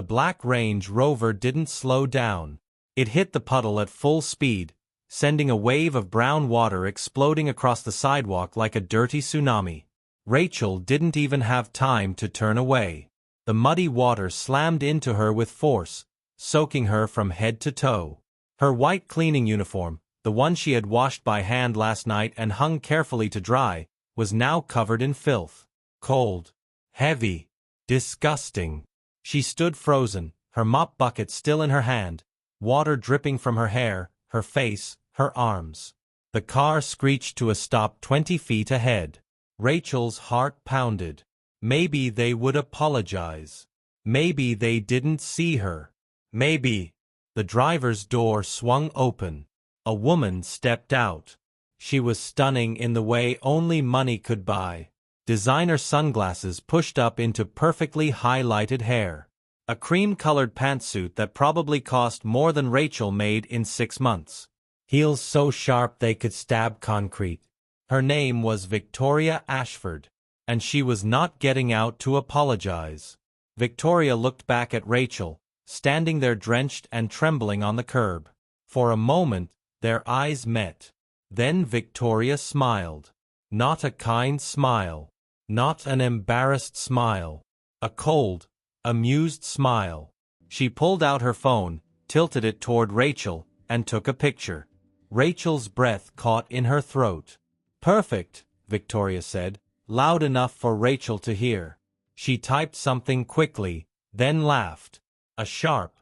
black Range Rover didn't slow down. It hit the puddle at full speed, sending a wave of brown water exploding across the sidewalk like a dirty tsunami. Rachael didn't even have time to turn away. The muddy water slammed into her with force, soaking her from head to toe. Her white cleaning uniform, the one she had washed by hand last night and hung carefully to dry, was now covered in filth. Cold. Heavy. Disgusting. She stood frozen, her mop bucket still in her hand, water dripping from her hair, her face, her arms. The car screeched to a stop 20 feet ahead. Rachel's heart pounded. Maybe they would apologize. Maybe they didn't see her. Maybe. The driver's door swung open. A woman stepped out. She was stunning in the way only money could buy. Designer sunglasses pushed up into perfectly highlighted hair. A cream-colored pantsuit that probably cost more than Rachael made in 6 months. Heels so sharp they could stab concrete. Her name was Victoria Ashford, and she was not getting out to apologize. Victoria looked back at Rachael, standing there drenched and trembling on the curb. For a moment, their eyes met. Then Victoria smiled. Not a kind smile. Not an embarrassed smile. A cold, amused smile. She pulled out her phone, tilted it toward Rachael, and took a picture. Rachel's breath caught in her throat. "Perfect," Victoria said, loud enough for Rachael to hear. She typed something quickly, then laughed. A sharp,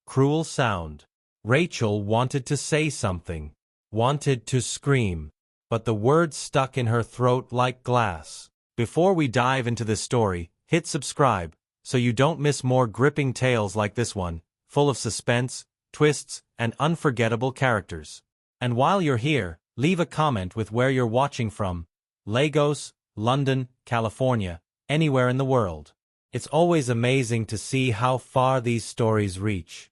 cruel sound. Rachael wanted to say something, wanted to scream, but the words stuck in her throat like glass. Before we dive into this story, hit subscribe, so you don't miss more gripping tales like this one, full of suspense, twists, and unforgettable characters. And while you're here, leave a comment with where you're watching from. Lagos, London, California, anywhere in the world. It's always amazing to see how far these stories reach.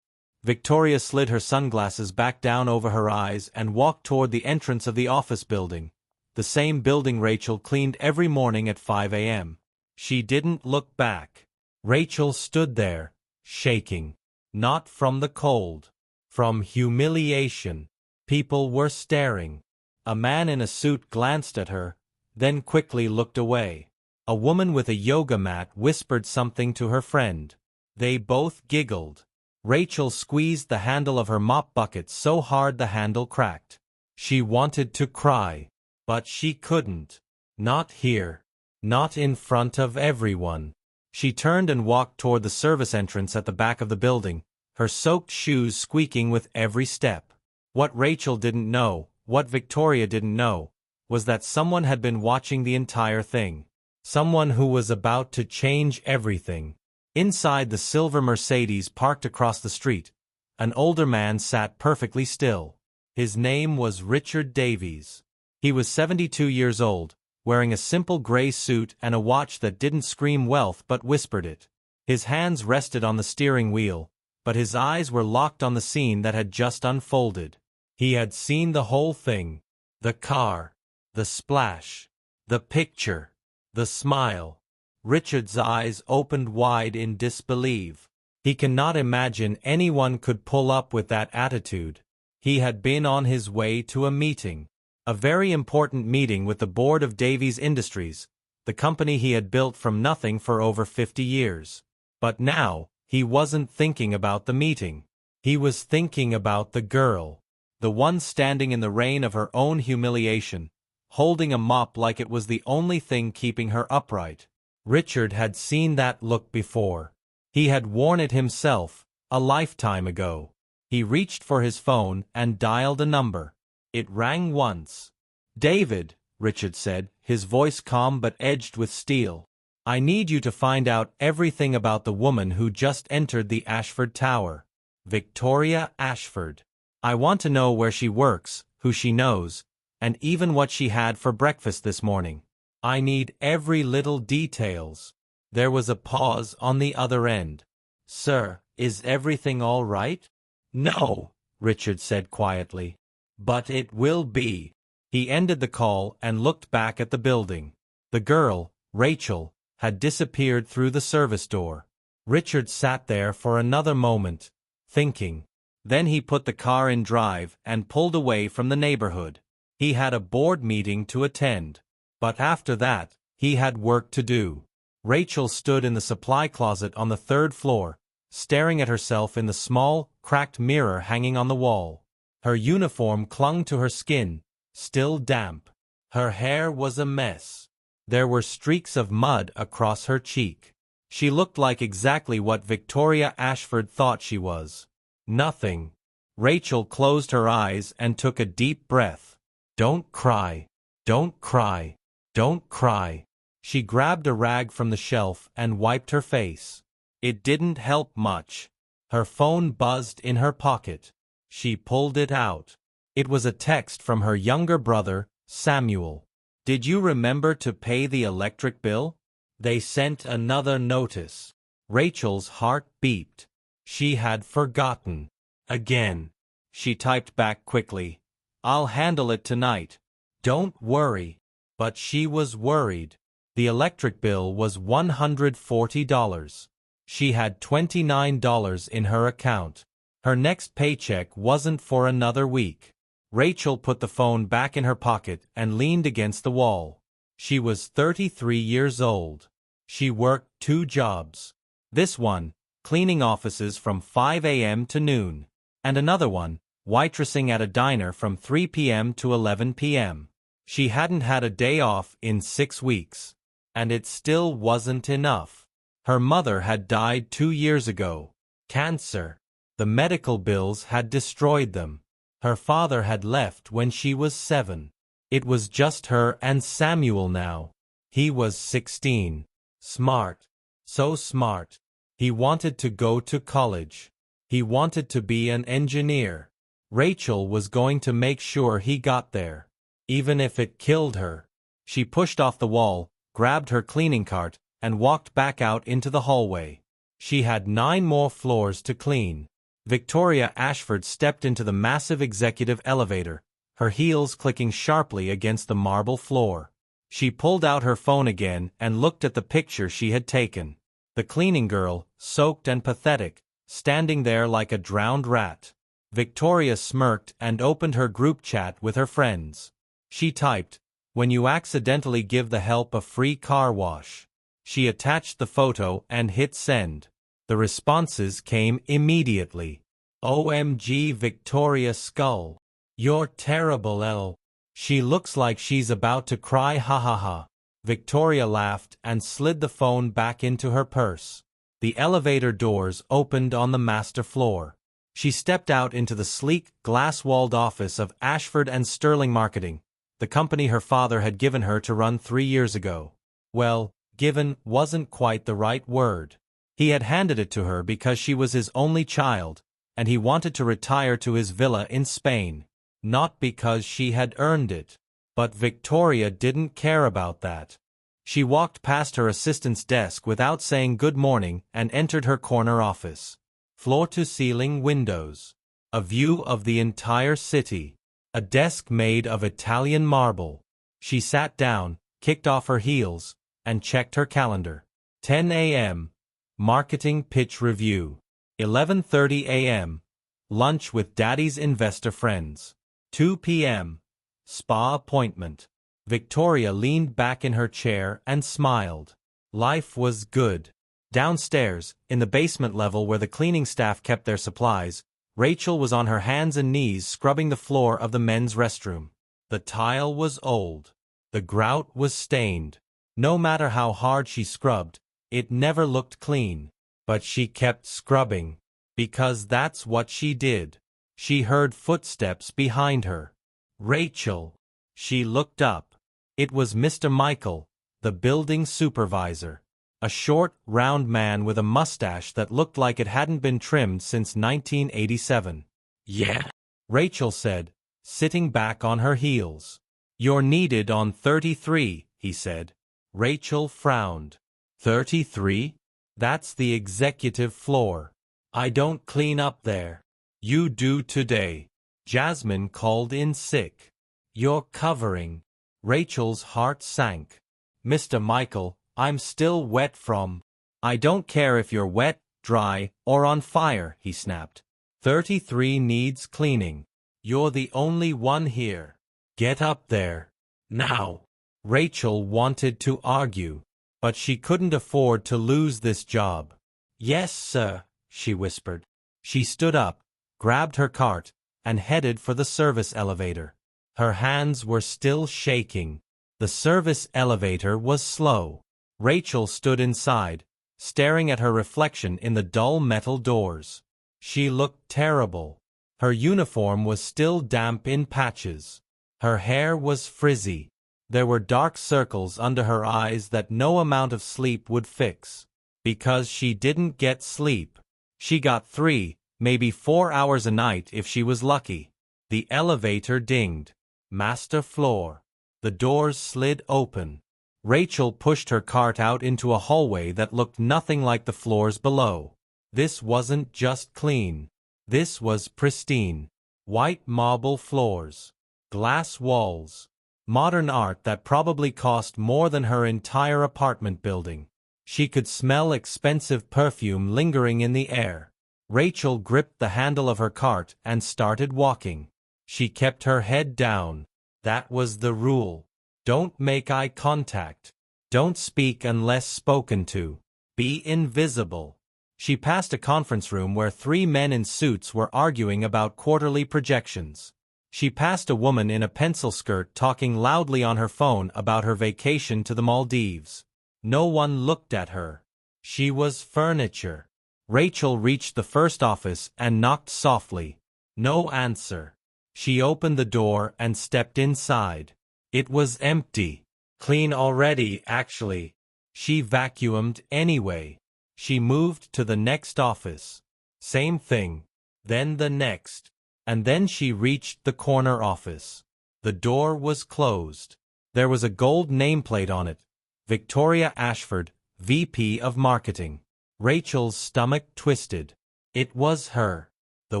Victoria slid her sunglasses back down over her eyes and walked toward the entrance of the office building, the same building Rachael cleaned every morning at 5 a.m. She didn't look back. Rachael stood there, shaking. Not from the cold. From humiliation. People were staring. A man in a suit glanced at her, then quickly looked away. A woman with a yoga mat whispered something to her friend. They both giggled. Rachael squeezed the handle of her mop bucket so hard the handle cracked. She wanted to cry, but she couldn't. Not here. Not in front of everyone. She turned and walked toward the service entrance at the back of the building, her soaked shoes squeaking with every step. What Rachael didn't know, what Victoria didn't know, was that someone had been watching the entire thing. Someone who was about to change everything. Inside the silver Mercedes parked across the street, an older man sat perfectly still. His name was Richard Davies. He was 72 years old, wearing a simple gray suit and a watch that didn't scream wealth but whispered it. His hands rested on the steering wheel, but his eyes were locked on the scene that had just unfolded. He had seen the whole thing. The car. The splash. The picture. The smile. Richard's eyes opened wide in disbelief. He cannot imagine anyone could pull up with that attitude. He had been on his way to a meeting. A very important meeting with the board of Davies Industries, the company he had built from nothing for over 50 years. But now, he wasn't thinking about the meeting. He was thinking about the girl. The one standing in the rain of her own humiliation, holding a mop like it was the only thing keeping her upright. Richard had seen that look before. He had worn it himself, a lifetime ago. He reached for his phone and dialed a number. It rang once. "David," Richard said, his voice calm but edged with steel. "I need you to find out everything about the woman who just entered the Ashford Tower. Victoria Ashford. I want to know where she works, who she knows, and even what she had for breakfast this morning. I need every little details." There was a pause on the other end. "Sir, is everything all right?" "No," Richard said quietly. "But it will be." He ended the call and looked back at the building. The girl, Rachael, had disappeared through the service door. Richard sat there for another moment, thinking. Then he put the car in drive and pulled away from the neighborhood. He had a board meeting to attend. But after that, he had work to do. Rachael stood in the supply closet on the third floor, staring at herself in the small, cracked mirror hanging on the wall. Her uniform clung to her skin, still damp. Her hair was a mess. There were streaks of mud across her cheek. She looked like exactly what Victoria Ashford thought she was. Nothing. Rachael closed her eyes and took a deep breath. Don't cry. Don't cry. Don't cry. She grabbed a rag from the shelf and wiped her face. It didn't help much. Her phone buzzed in her pocket. She pulled it out. It was a text from her younger brother, Samuel. Did you remember to pay the electric bill? They sent another notice. Rachel's heart beeped. She had forgotten. Again. She typed back quickly. I'll handle it tonight. Don't worry. But she was worried. The electric bill was $140. She had $29 in her account. Her next paycheck wasn't for another week. Rachael put the phone back in her pocket and leaned against the wall. She was 33 years old. She worked 2 jobs. This one, cleaning offices from 5 a.m. to noon. And another one, waitressing at a diner from 3 p.m. to 11 p.m. She hadn't had a day off in 6 weeks. And it still wasn't enough. Her mother had died 2 years ago. Cancer. The medical bills had destroyed them. Her father had left when she was 7. It was just her and Samuel now. He was 16. Smart. So smart. He wanted to go to college. He wanted to be an engineer. Rachael was going to make sure he got there. Even if it killed her. She pushed off the wall, grabbed her cleaning cart, and walked back out into the hallway. She had 9 more floors to clean. Victoria Ashford stepped into the massive executive elevator, her heels clicking sharply against the marble floor. She pulled out her phone again and looked at the picture she had taken. The cleaning girl, soaked and pathetic, standing there like a drowned rat. Victoria smirked and opened her group chat with her friends. She typed, "When you accidentally give the help a free car wash." She attached the photo and hit send. The responses came immediately. OMG Victoria Skull. You're terrible L. She looks like she's about to cry ha ha ha. Victoria laughed and slid the phone back into her purse. The elevator doors opened on the master floor. She stepped out into the sleek, glass-walled office of Ashford and Sterling Marketing, the company her father had given her to run 3 years ago. Well, given wasn't quite the right word. He had handed it to her because she was his only child, and he wanted to retire to his villa in Spain. Not because she had earned it. But Victoria didn't care about that. She walked past her assistant's desk without saying good morning and entered her corner office. Floor-to-ceiling windows. A view of the entire city. A desk made of Italian marble. She sat down, kicked off her heels, and checked her calendar. 10 a.m. Marketing pitch review. 11:30 a.m. Lunch with Daddy's investor friends. 2 p.m. Spa appointment. Victoria leaned back in her chair and smiled. Life was good. Downstairs, in the basement level where the cleaning staff kept their supplies, Rachael was on her hands and knees scrubbing the floor of the men's restroom. The tile was old. The grout was stained. No matter how hard she scrubbed, it never looked clean. But she kept scrubbing. Because that's what she did. She heard footsteps behind her. Rachael. She looked up. It was Mr. Michael, the building supervisor. A short, round man with a mustache that looked like it hadn't been trimmed since 1987. Yeah, Rachael said, sitting back on her heels. You're needed on 33, he said. Rachael frowned. 33? That's the executive floor. I don't clean up there. You do today. Jasmine called in sick. You're covering. Rachel's heart sank. Mr. Michael, I'm still wet from. I don't care if you're wet, dry, or on fire, he snapped. 33 needs cleaning. You're the only one here. Get up there. Now. Rachael wanted to argue, but she couldn't afford to lose this job. Yes, sir, she whispered. She stood up, grabbed her cart, and headed for the service elevator. Her hands were still shaking. The service elevator was slow. Rachael stood inside, staring at her reflection in the dull metal doors. She looked terrible. Her uniform was still damp in patches. Her hair was frizzy. There were dark circles under her eyes that no amount of sleep would fix. Because she didn't get sleep. She got 3, maybe 4 hours a night if she was lucky. The elevator dinged. Master floor. The doors slid open. Rachael pushed her cart out into a hallway that looked nothing like the floors below. This wasn't just clean. This was pristine. White marble floors. Glass walls. Modern art that probably cost more than her entire apartment building. She could smell expensive perfume lingering in the air. Rachael gripped the handle of her cart and started walking. She kept her head down. That was the rule. Don't make eye contact. Don't speak unless spoken to. Be invisible. She passed a conference room where 3 men in suits were arguing about quarterly projections. She passed a woman in a pencil skirt talking loudly on her phone about her vacation to the Maldives. No one looked at her. She was furniture. Rachael reached the first office and knocked softly. No answer. She opened the door and stepped inside. It was empty. Clean already, actually. She vacuumed anyway. She moved to the next office. Same thing. Then the next. And then she reached the corner office. The door was closed. There was a gold nameplate on it. Victoria Ashford, VP of Marketing. Rachael's stomach twisted. It was her. The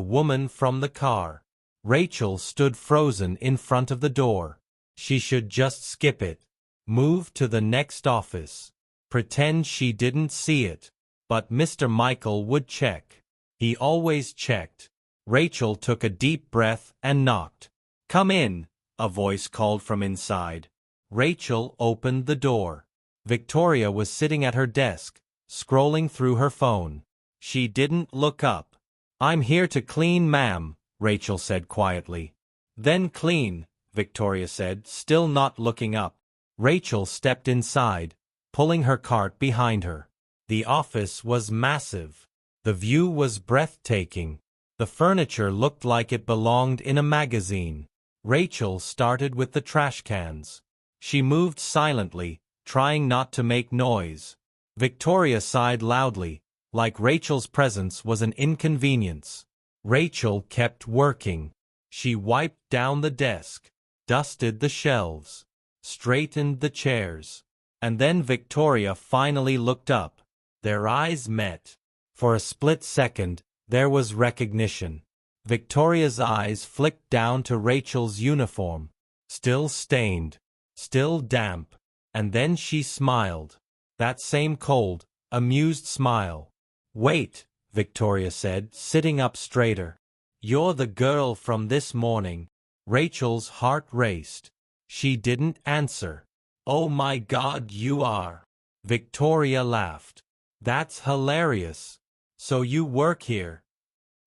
woman from the car. Rachael stood frozen in front of the door. She should just skip it. Move to the next office. Pretend she didn't see it. But Mr. Michael would check. He always checked. Rachael took a deep breath and knocked. Come in, a voice called from inside. Rachael opened the door. Victoria was sitting at her desk, scrolling through her phone. She didn't look up. I'm here to clean, ma'am, Rachael said quietly. Then clean, Victoria said, still not looking up. Rachael stepped inside, pulling her cart behind her. The office was massive. The view was breathtaking. The furniture looked like it belonged in a magazine. Rachael started with the trash cans. She moved silently, trying not to make noise. Victoria sighed loudly, like Rachael's presence was an inconvenience. Rachael kept working. She wiped down the desk, dusted the shelves, straightened the chairs. And then Victoria finally looked up. Their eyes met. For a split second, there was recognition. Victoria's eyes flicked down to Rachael's uniform. Still stained, still damp. And then she smiled. That same cold, amused smile. Wait, Victoria said, sitting up straighter. You're the girl from this morning. Rachael's heart raced. She didn't answer. Oh my God, you are. Victoria laughed. That's hilarious. So you work here?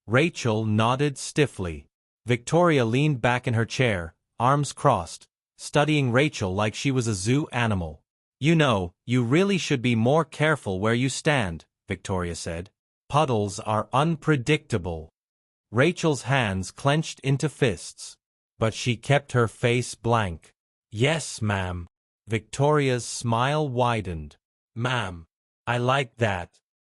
Rachael nodded stiffly. Victoria leaned back in her chair, arms crossed, studying Rachael like she was a zoo animal. You know, you really should be more careful where you stand, Victoria said. Puddles are unpredictable. Rachael's hands clenched into fists. But she kept her face blank. Yes, ma'am. Victoria's smile widened. Ma'am, I like that.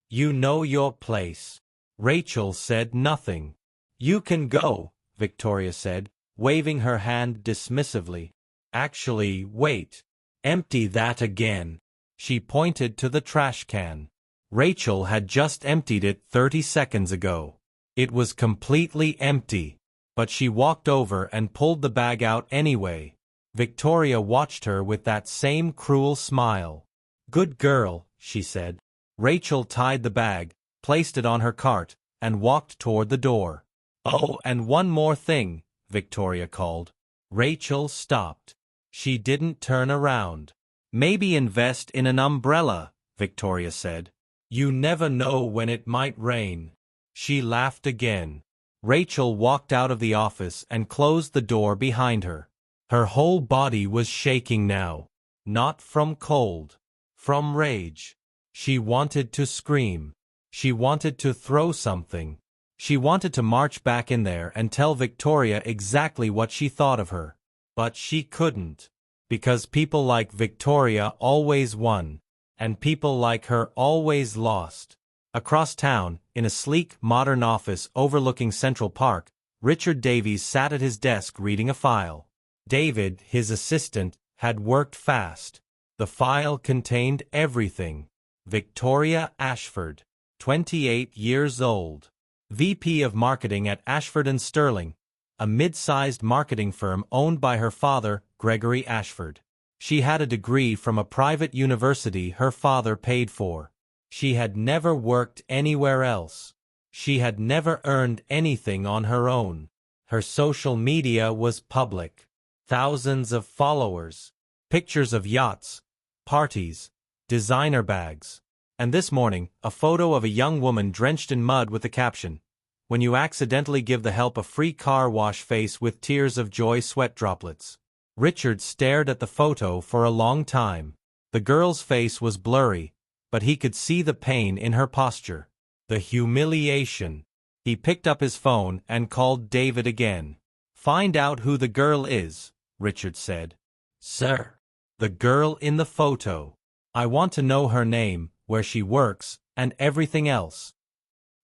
You know your place. Rachael said nothing. You can go, Victoria said, waving her hand dismissively. Actually, wait. Empty that again. She pointed to the trash can. Rachael had just emptied it 30 seconds ago. It was completely empty. But she walked over and pulled the bag out anyway. Victoria watched her with that same cruel smile. Good girl, she said. Rachael tied the bag, placed it on her cart, and walked toward the door. "Oh, and one more thing," Victoria called. Rachael stopped. She didn't turn around. "Maybe invest in an umbrella," Victoria said. "You never know when it might rain." She laughed again. Rachael walked out of the office and closed the door behind her. Her whole body was shaking now. Not from cold. From rage. She wanted to scream. She wanted to throw something. She wanted to march back in there and tell Victoria exactly what she thought of her. But she couldn't. Because people like Victoria always won. And people like her always lost. Across town, in a sleek, modern office overlooking Central Park, Richard Davies sat at his desk reading a file. David, his assistant, had worked fast. The file contained everything. Victoria Ashford, 28 years old. VP of Marketing at Ashford & Sterling, a mid-sized marketing firm owned by her father, Gregory Ashford. She had a degree from a private university her father paid for. She had never worked anywhere else. She had never earned anything on her own. Her social media was public. Thousands of followers. Pictures of yachts, parties, designer bags. And this morning, a photo of a young woman drenched in mud with the caption, "When you accidentally give the help a free car wash face with tears of joy sweat droplets." Richard stared at the photo for a long time. The girl's face was blurry, but he could see the pain in her posture. The humiliation. He picked up his phone and called David again. "Find out who the girl is," Richard said. "Sir." "The girl in the photo. I want to know her name, where she works, and everything else."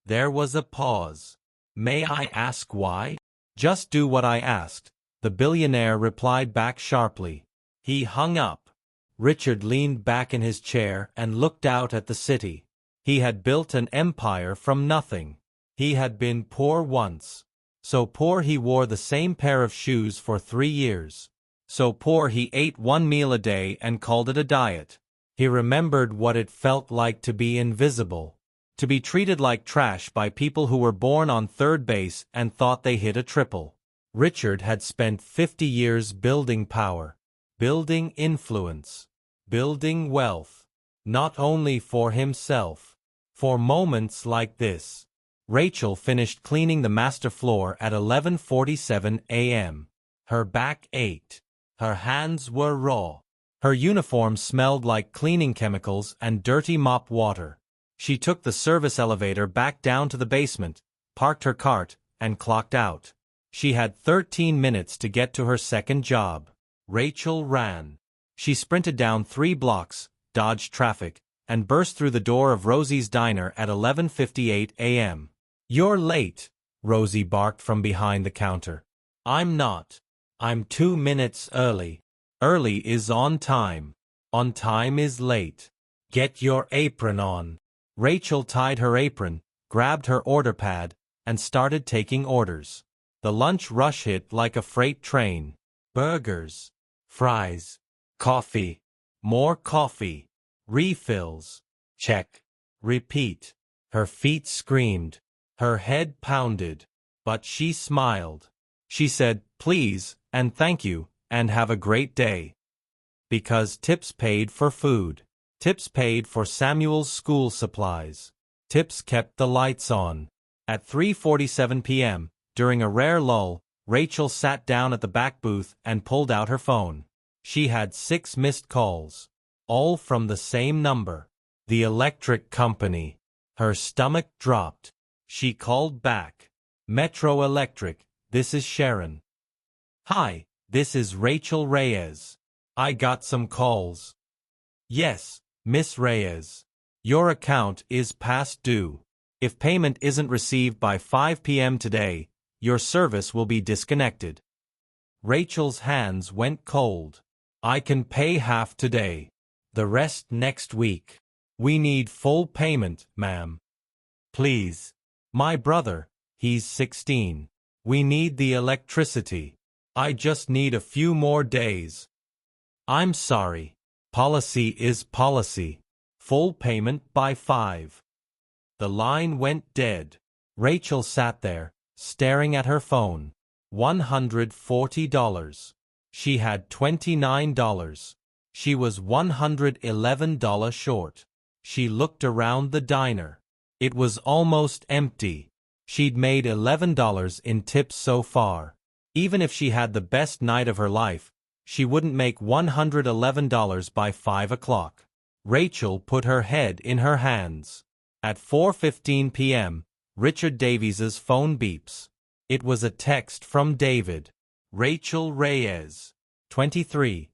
There was a pause. "May I ask why?" "Just do what I asked," the billionaire replied back sharply. He hung up. Richard leaned back in his chair and looked out at the city. He had built an empire from nothing. He had been poor once. So poor he wore the same pair of shoes for 3 years. So poor he ate one meal a day and called it a diet. He remembered what it felt like to be invisible. To be treated like trash by people who were born on third base and thought they hit a triple. Richard had spent 50 years building power. Building influence. Building wealth. Not only for himself. For moments like this. Rachael finished cleaning the master floor at 11:47 a.m. Her back ached. Her hands were raw. Her uniform smelled like cleaning chemicals and dirty mop water. She took the service elevator back down to the basement, parked her cart, and clocked out. She had 13 minutes to get to her second job. Rachael ran. She sprinted down 3 blocks, dodged traffic, and burst through the door of Rosie's diner at 11:58 a.m. "You're late," Rosie barked from behind the counter. "I'm not. I'm 2 minutes early." Early is on time. On time is late. "Get your apron on." Rachael tied her apron, grabbed her order pad, and started taking orders. The lunch rush hit like a freight train. Burgers. Fries. Coffee. More coffee. Refills. Check. Repeat. Her feet screamed. Her head pounded. But she smiled. She said, "Please, and thank you, and have a great day." Because tips paid for food. Tips paid for Samuel's school supplies. Tips kept the lights on. At 3:47 p.m., during a rare lull, Rachael sat down at the back booth and pulled out her phone. She had 6 missed calls. All from the same number. The electric company. Her stomach dropped. She called back. "Metro Electric, this is Sharon." "Hi, this is Rachael Reyes. I got some calls." "Yes, Miss Reyes. Your account is past due. If payment isn't received by 5 p.m. today, your service will be disconnected." Rachael's hands went cold. "I can pay half today. The rest next week." "We need full payment, ma'am." "Please. My brother, he's 16. We need the electricity. I just need a few more days." "I'm sorry. Policy is policy. Full payment by 5. The line went dead. Rachael sat there, staring at her phone. $140. She had $29. She was $111 short. She looked around the diner. It was almost empty. She'd made $11 in tips so far. Even if she had the best night of her life, she wouldn't make $111 by 5 o'clock. Rachael put her head in her hands. At 4:15 p.m., Richard Davies's phone beeps. It was a text from David. Rachael Reyes, 23.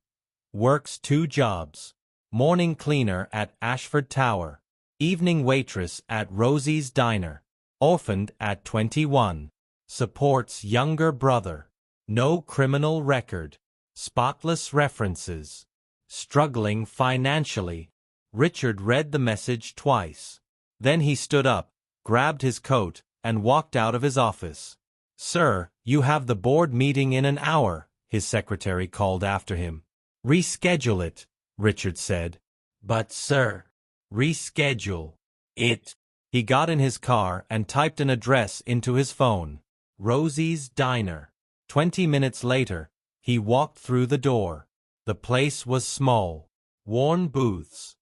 Works 2 jobs. Morning cleaner at Ashford Tower. Evening waitress at Rosie's Diner. Orphaned at 21. Supports younger brother. No criminal record. Spotless references. Struggling financially. Richard read the message twice. Then he stood up, grabbed his coat, and walked out of his office. "Sir, you have the board meeting in an hour," his secretary called after him. "Reschedule it," Richard said. "But sir." "Reschedule it." He got in his car and typed an address into his phone. Rosie's Diner. 20 minutes later, he walked through the door. The place was small. Worn booths.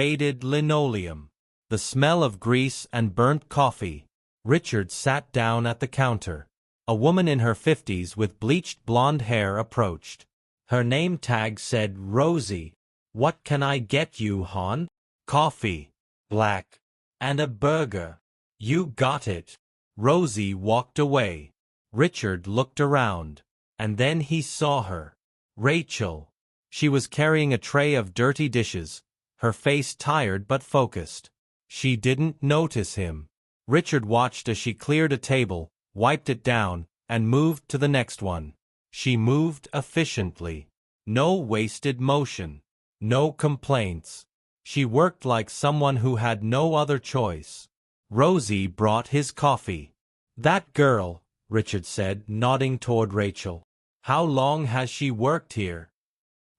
Faded linoleum. The smell of grease and burnt coffee. Richard sat down at the counter. A woman in her 50s with bleached blonde hair approached. Her name tag said Rosie. "What can I get you, hon?" "Coffee. Black. And a burger." "You got it." Rosie walked away. Richard looked around. And then he saw her. Rachael. She was carrying a tray of dirty dishes, her face tired but focused. She didn't notice him. Richard watched as she cleared a table, wiped it down, and moved to the next one. She moved efficiently. No wasted motion. No complaints. She worked like someone who had no other choice. Rosie brought his coffee. "That girl," Richard said, nodding toward Rachael. "How long has she worked here?"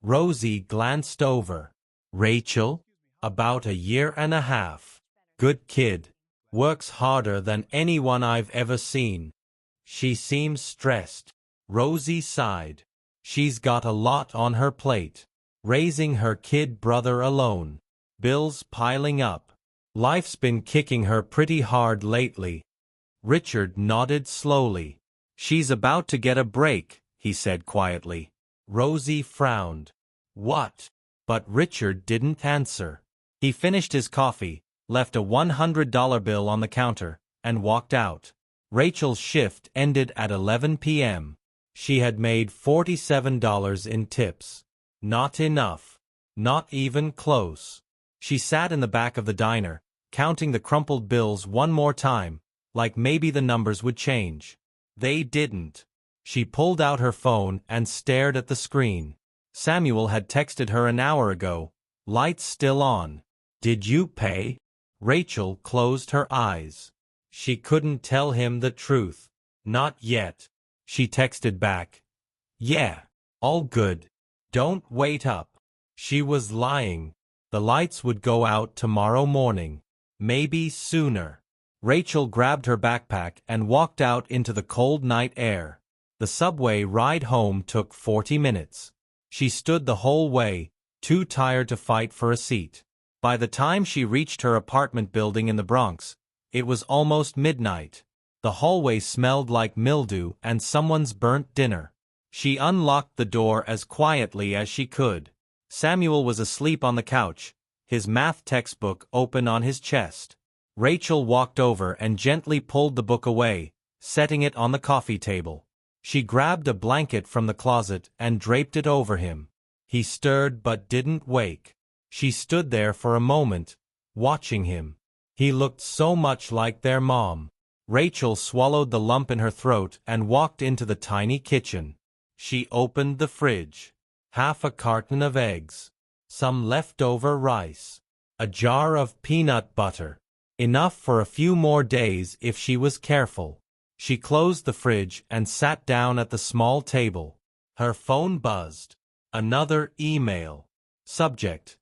Rosie glanced over. "Rachael? About a year and a half. Good kid. Works harder than anyone I've ever seen. She seems stressed." Rosie sighed. "She's got a lot on her plate. Raising her kid brother alone. Bills piling up. Life's been kicking her pretty hard lately." Richard nodded slowly. "She's about to get a break," he said quietly. Rosie frowned. "What?" But Richard didn't answer. He finished his coffee, left a $100 bill on the counter, and walked out. Rachael's shift ended at 11 p.m. She had made $47 in tips. Not enough. Not even close. She sat in the back of the diner, counting the crumpled bills one more time, like maybe the numbers would change. They didn't. She pulled out her phone and stared at the screen. Samuel had texted her an hour ago. "Lights still on. Did you pay?" Rachael closed her eyes. She couldn't tell him the truth. "Not yet." She texted back. "Yeah. All good. Don't wait up." She was lying. The lights would go out tomorrow morning. Maybe sooner. Rachael grabbed her backpack and walked out into the cold night air. The subway ride home took 40 minutes. She stood the whole way, too tired to fight for a seat. By the time she reached her apartment building in the Bronx, it was almost midnight. The hallway smelled like mildew and someone's burnt dinner. She unlocked the door as quietly as she could. Samuel was asleep on the couch, his math textbook open on his chest. Rachael walked over and gently pulled the book away, setting it on the coffee table. She grabbed a blanket from the closet and draped it over him. He stirred but didn't wake. She stood there for a moment, watching him. He looked so much like their mom. Rachael swallowed the lump in her throat and walked into the tiny kitchen. She opened the fridge. Half a carton of eggs. Some leftover rice. A jar of peanut butter. Enough for a few more days if she was careful. She closed the fridge and sat down at the small table. Her phone buzzed. Another email. Subject: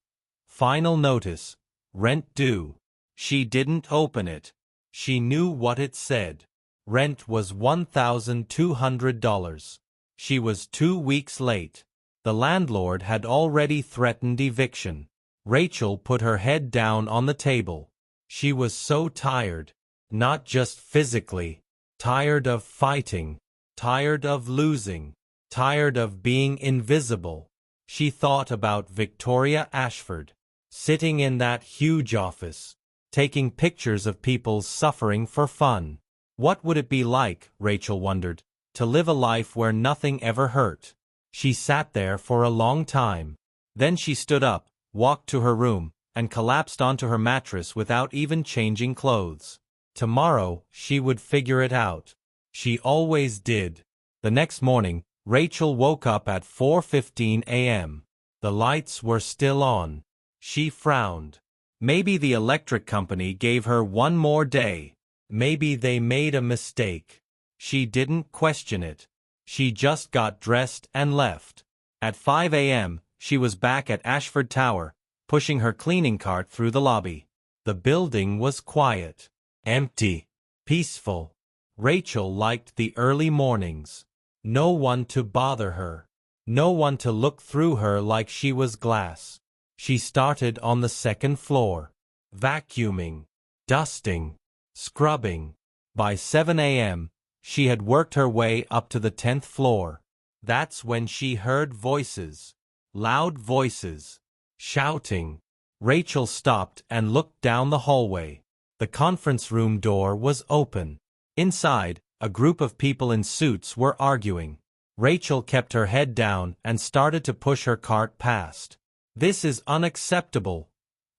Final notice. Rent due. She didn't open it. She knew what it said. Rent was $1,200. She was 2 weeks late. The landlord had already threatened eviction. Rachael put her head down on the table. She was so tired. Not just physically. Tired of fighting. Tired of losing. Tired of being invisible. She thought about Victoria Ashford, sitting in that huge office, taking pictures of people suffering for fun. What would it be like, Rachael wondered, to live a life where nothing ever hurt? She sat there for a long time. Then she stood up, walked to her room, and collapsed onto her mattress without even changing clothes. Tomorrow, she would figure it out. She always did. The next morning, Rachael woke up at 4:15 a.m. The lights were still on. She frowned. Maybe the electric company gave her one more day. Maybe they made a mistake. She didn't question it. She just got dressed and left. At 5 a.m., she was back at Ashford Tower, pushing her cleaning cart through the lobby. The building was quiet, empty, peaceful. Rachael liked the early mornings. No one to bother her. No one to look through her like she was glass. She started on the second floor, vacuuming, dusting, scrubbing. By 7 a.m., she had worked her way up to the 10th floor. That's when she heard voices. Loud voices. Shouting. Rachael stopped and looked down the hallway. The conference room door was open. Inside, a group of people in suits were arguing. Rachael kept her head down and started to push her cart past. "This is unacceptable,"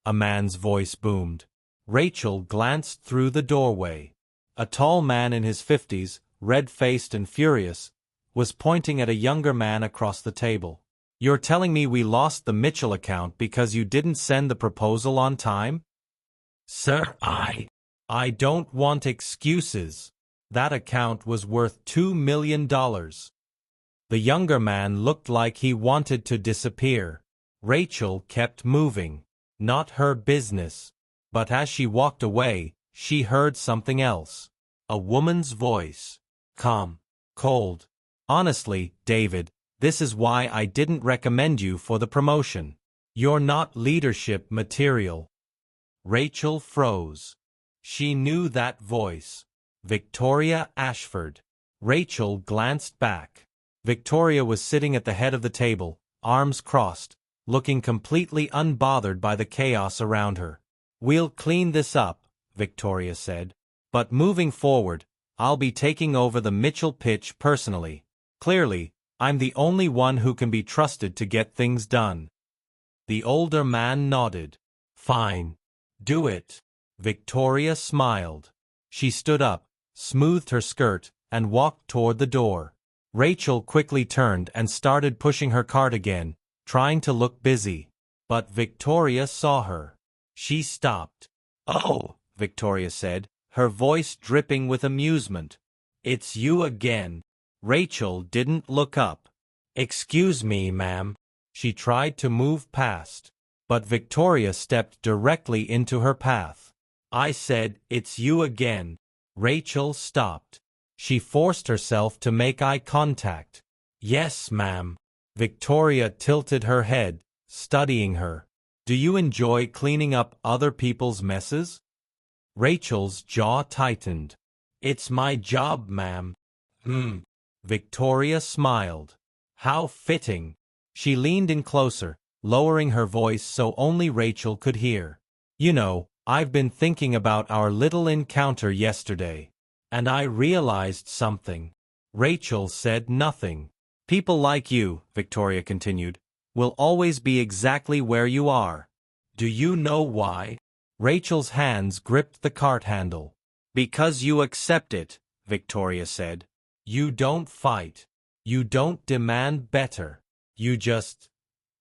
a man's voice boomed. Rachael glanced through the doorway. A tall man in his 50s, red-faced and furious, was pointing at a younger man across the table. "You're telling me we lost the Mitchell account because you didn't send the proposal on time?" "Sir, I don't want excuses. That account was worth $2 million. The younger man looked like he wanted to disappear. Rachael kept moving. Not her business. But as she walked away, she heard something else. A woman's voice. Calm. Cold. "Honestly, David, this is why I didn't recommend you for the promotion. You're not leadership material." Rachael froze. She knew that voice. Victoria Ashford. Rachael glanced back. Victoria was sitting at the head of the table, arms crossed, looking completely unbothered by the chaos around her. "We'll clean this up," Victoria said. "But moving forward, I'll be taking over the Mitchell pitch personally. Clearly, I'm the only one who can be trusted to get things done." The older man nodded. "Fine. Do it." Victoria smiled. She stood up, smoothed her skirt, and walked toward the door. Rachael quickly turned and started pushing her cart again, trying to look busy. But Victoria saw her. She stopped. "Oh," Victoria said, her voice dripping with amusement. "It's you again." Rachael didn't look up. "Excuse me, ma'am." She tried to move past, but Victoria stepped directly into her path. "I said, it's you again." Rachael stopped. She forced herself to make eye contact. "Yes, ma'am." Victoria tilted her head, studying her. "Do you enjoy cleaning up other people's messes?" Rachael's jaw tightened. "It's my job, ma'am." Victoria smiled. How fitting. She leaned in closer, lowering her voice so only Rachael could hear. "You know, I've been thinking about our little encounter yesterday. And I realized something." Rachael said nothing. "People like you," Victoria continued, "will always be exactly where you are. Do you know why?" Rachael's hands gripped the cart handle. "Because you accept it," Victoria said. "You don't fight. You don't demand better. You just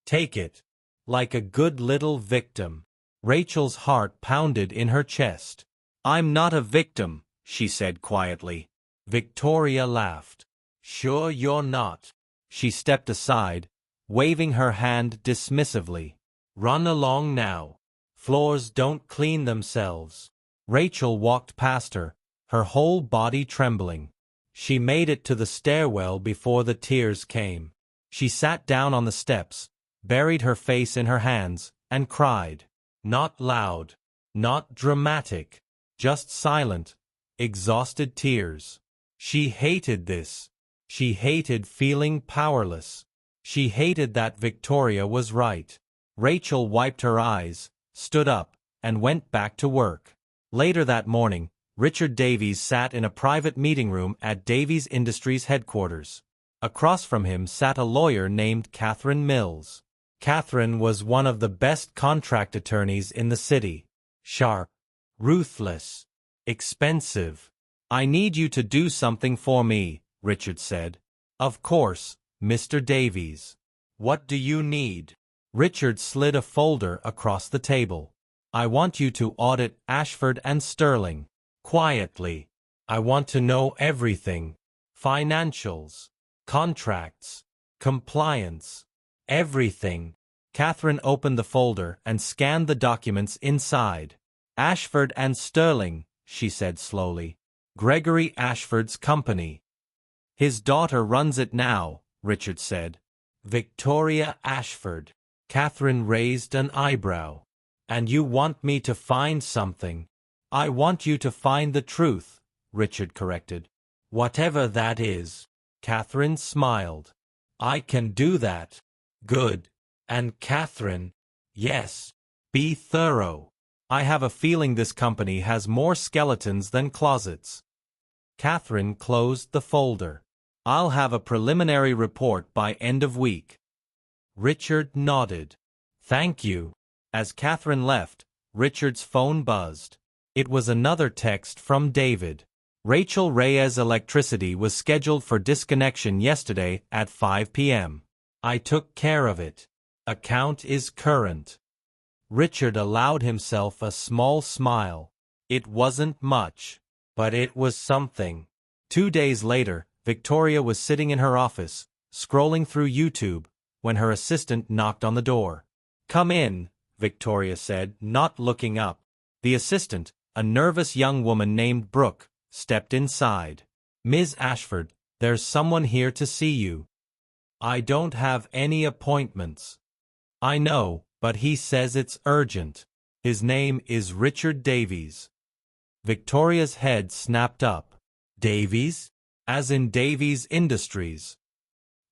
take it. Like a good little victim." Rachael's heart pounded in her chest. "I'm not a victim," she said quietly. Victoria laughed. "Sure you're not." She stepped aside, waving her hand dismissively. "Run along now. Floors don't clean themselves. Rachael walked past her, her whole body trembling. She made it to the stairwell before the tears came. She sat down on the steps, buried her face in her hands, and cried. Not loud, not dramatic, just silent, exhausted tears. She hated this. She hated feeling powerless. She hated that Victoria was right. Rachael wiped her eyes, stood up, and went back to work. Later that morning, Richard Davies sat in a private meeting room at Davies Industries headquarters. Across from him sat a lawyer named Catherine Mills. Catherine was one of the best contract attorneys in the city. Sharp, ruthless, expensive. I need you to do something for me, Richard said. Of course, Mr. Davies. What do you need? Richard slid a folder across the table. I want you to audit Ashford and Sterling. Quietly. I want to know everything. Financials, contracts, compliance, everything. Catherine opened the folder and scanned the documents inside. Ashford and Sterling, she said slowly. Gregory Ashford's company. His daughter runs it now, Richard said. Victoria Ashford. Catherine raised an eyebrow. And you want me to find something? I want you to find the truth, Richard corrected. Whatever that is. Catherine smiled. I can do that. Good. And Catherine, yes, be thorough. I have a feeling this company has more skeletons than closets. Catherine closed the folder. I'll have a preliminary report by end of week. Richard nodded. Thank you. As Catherine left, Richard's phone buzzed. It was another text from David. Rachael Reyes' electricity was scheduled for disconnection yesterday at 5 p.m. I took care of it. Account is current. Richard allowed himself a small smile. It wasn't much, but it was something. 2 days later, Victoria was sitting in her office, scrolling through YouTube, when her assistant knocked on the door. Come in, Victoria said, not looking up. The assistant, a nervous young woman named Brooke, stepped inside. Ms. Ashford, there's someone here to see you. I don't have any appointments. I know, but he says it's urgent. His name is Richard Davies. Victoria's head snapped up. Davies? As in Davies Industries.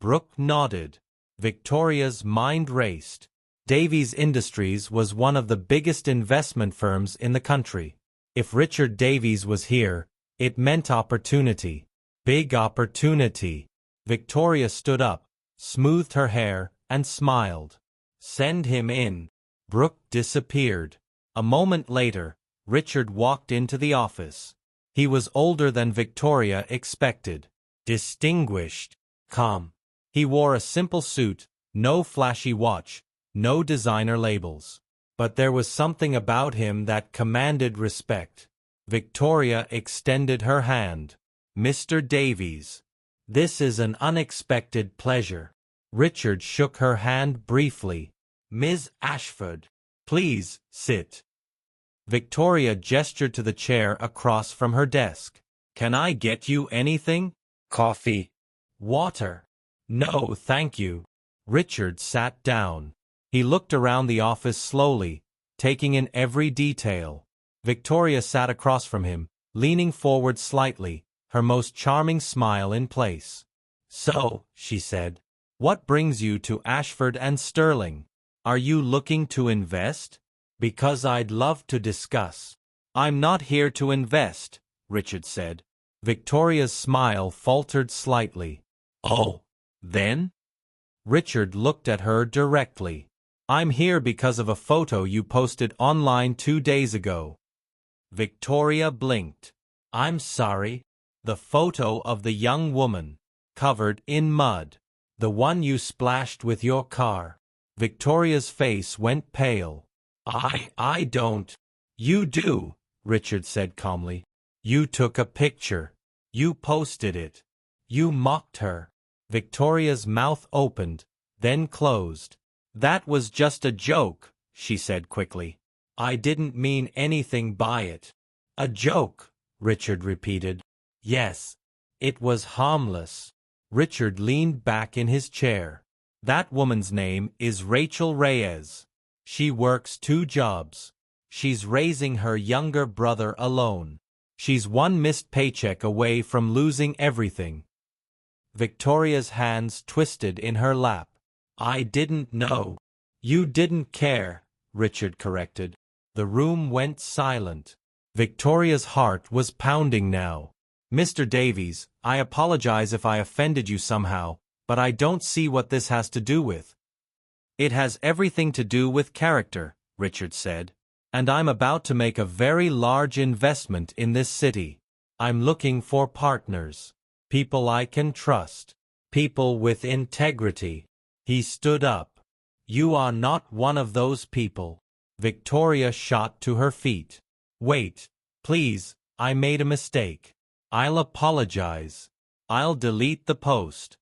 Brooke nodded. Victoria's mind raced. Davies Industries was one of the biggest investment firms in the country. If Richard Davies was here, it meant opportunity. Big opportunity. Victoria stood up, smoothed her hair, and smiled. Send him in. Brooke disappeared. A moment later, Richard walked into the office. He was older than Victoria expected. Distinguished. Calm. He wore a simple suit, no flashy watch, no designer labels. But there was something about him that commanded respect. Victoria extended her hand. Mr. Davies. This is an unexpected pleasure. Richard shook her hand briefly. Ms. Ashford, please sit. Victoria gestured to the chair across from her desk. Can I get you anything? Coffee? Water? No, thank you. Richard sat down. He looked around the office slowly, taking in every detail. Victoria sat across from him, leaning forward slightly, her most charming smile in place. So, she said, what brings you to Ashford and Sterling? Are you looking to invest? Because I'd love to discuss. I'm not here to invest, Richard said. Victoria's smile faltered slightly. Oh, then? Richard looked at her directly. I'm here because of a photo you posted online 2 days ago. Victoria blinked. I'm sorry. The photo of the young woman, covered in mud. The one you splashed with your car. Victoria's face went pale. I don't. You do, Richard said calmly. You took a picture. You posted it. You mocked her. Victoria's mouth opened, then closed. That was just a joke, she said quickly. I didn't mean anything by it. A joke, Richard repeated. Yes, it was harmless. Richard leaned back in his chair. That woman's name is Rachael Reyes. She works 2 jobs. She's raising her younger brother alone. She's 1 missed paycheck away from losing everything. Victoria's hands twisted in her lap. I didn't know. You didn't care, Richard corrected. The room went silent. Victoria's heart was pounding now. Mr. Davies, I apologize if I offended you somehow, but I don't see what this has to do with. It has everything to do with character, Richard said. And I'm about to make a very large investment in this city. I'm looking for partners. People I can trust. People with integrity. He stood up. You are not one of those people. Victoria shot to her feet. Wait, please, I made a mistake. I'll apologize. I'll delete the post.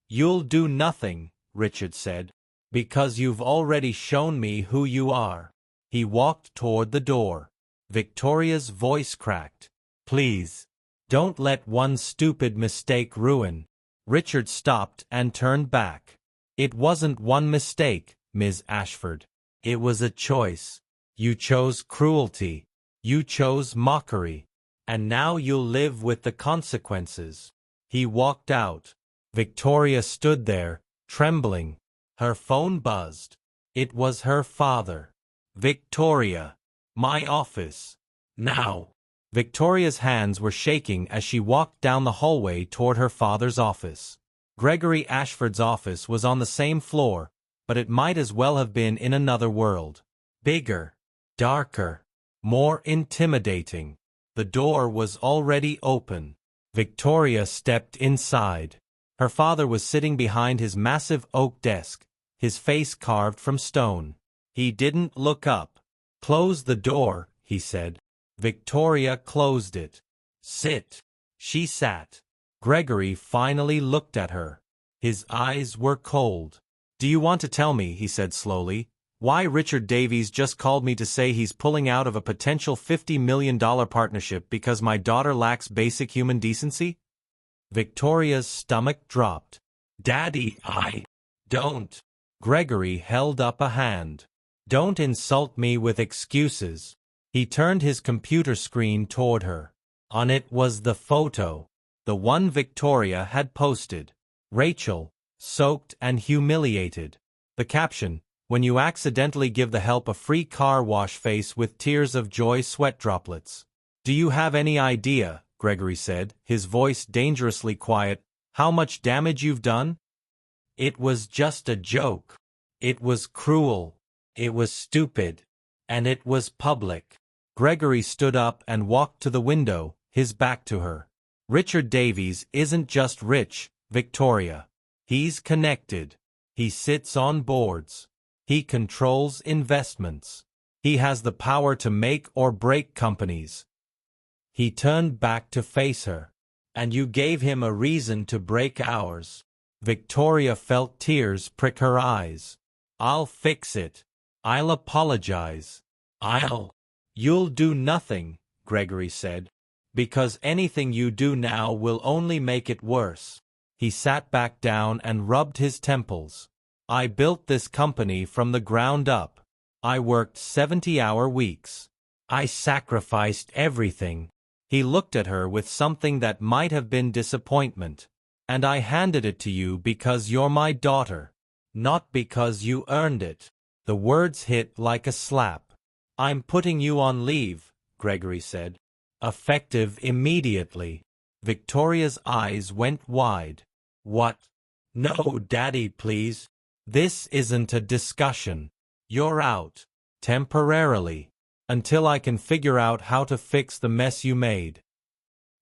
You'll do nothing, Richard said, because you've already shown me who you are. He walked toward the door. Victoria's voice cracked. Please, don't let one stupid mistake ruin. Richard stopped and turned back. It wasn't one mistake, Ms. Ashford. It was a choice. You chose cruelty. You chose mockery. And now you'll live with the consequences. He walked out. Victoria stood there, trembling. Her phone buzzed. It was her father. Victoria. My office. Now. Victoria's hands were shaking as she walked down the hallway toward her father's office. Gregory Ashford's office was on the same floor, but it might as well have been in another world. Bigger. Darker. More intimidating. The door was already open. Victoria stepped inside. Her father was sitting behind his massive oak desk, his face carved from stone. He didn't look up. Close the door, he said. Victoria closed it. Sit. She sat. Gregory finally looked at her. His eyes were cold. Do you want to tell me, he said slowly, why Richard Davies just called me to say he's pulling out of a potential $50 million partnership because my daughter lacks basic human decency? Victoria's stomach dropped. Daddy, I don't. Gregory held up a hand. Don't insult me with excuses. He turned his computer screen toward her. On it was the photo, the one Victoria had posted. Rachael, soaked and humiliated. The caption, when you accidentally give the help a free car wash face with tears of joy sweat droplets. Do you have any idea, Gregory said, his voice dangerously quiet, how much damage you've done? It was just a joke. It was cruel. It was stupid. And it was public. Gregory stood up and walked to the window, his back to her. Richard Davies isn't just rich, Victoria. He's connected. He sits on boards. He controls investments. He has the power to make or break companies. He turned back to face her. And you gave him a reason to break ours. Victoria felt tears prick her eyes. I'll fix it. I'll apologize. You'll do nothing, Gregory said, because anything you do now will only make it worse. He sat back down and rubbed his temples. I built this company from the ground up. I worked 70-hour weeks. I sacrificed everything. He looked at her with something that might have been disappointment. And I handed it to you because you're my daughter, not because you earned it. The words hit like a slap. I'm putting you on leave, Gregory said. Effective immediately. Victoria's eyes went wide. What? No, Daddy, please. This isn't a discussion. You're out. Temporarily. Until I can figure out how to fix the mess you made.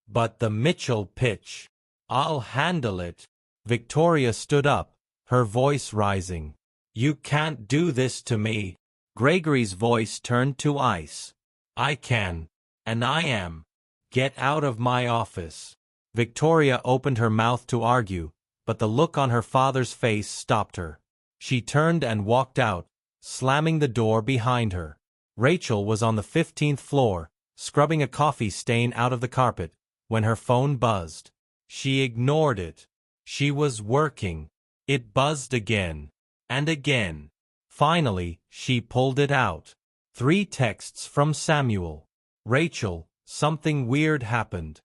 But the Mitchell pitch. I'll handle it. Victoria stood up, her voice rising. You can't do this to me. Gregory's voice turned to ice. I can. And I am. Get out of my office. Victoria opened her mouth to argue, but the look on her father's face stopped her. She turned and walked out, slamming the door behind her. Rachael was on the 15th floor, scrubbing a coffee stain out of the carpet, when her phone buzzed. She ignored it. She was working. It buzzed again. And again. Finally, she pulled it out. 3 texts from Samuel. Rachael, something weird happened.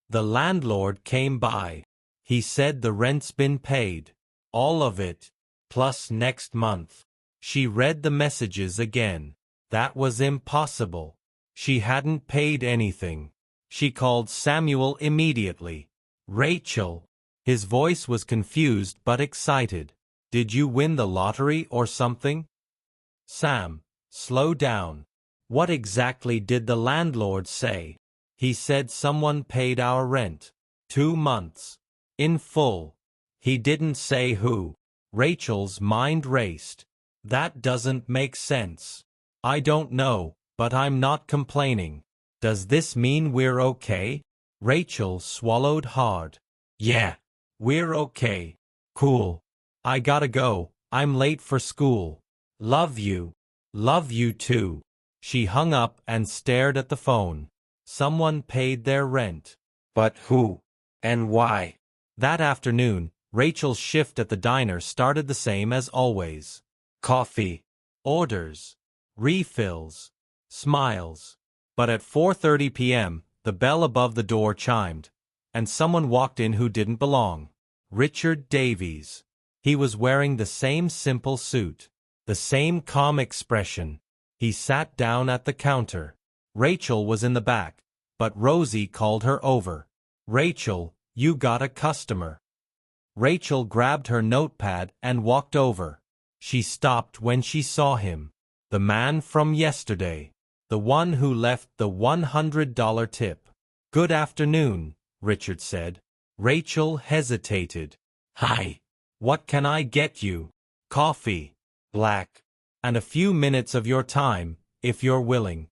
The landlord came by. He said the rent's been paid. All of it. Plus next month. She read the messages again. That was impossible. She hadn't paid anything. She called Samuel immediately. Rachael. His voice was confused but excited. Did you win the lottery or something? Sam, slow down. What exactly did the landlord say? He said someone paid our rent. 2 months. In full. He didn't say who. Rachel's mind raced. That doesn't make sense. I don't know, but I'm not complaining. Does this mean we're okay? Rachael swallowed hard. Yeah, we're okay. Cool. I gotta go. I'm late for school. Love you. Love you too. She hung up and stared at the phone. Someone paid their rent. But who? And why? That afternoon, Rachel's shift at the diner started the same as always. Coffee. Orders. Refills. Smiles. But at 4:30 p.m., the bell above the door chimed, and someone walked in who didn't belong. Richard Davies. He was wearing the same simple suit, the same calm expression. He sat down at the counter. Rachael was in the back, but Rosie called her over. Rachael, you got a customer. Rachael grabbed her notepad and walked over. She stopped when she saw him. The man from yesterday. The one who left the $100 tip. Good afternoon, Richard said. Rachael hesitated. Hi. What can I get you? Coffee. Black. And a few minutes of your time, if you're willing.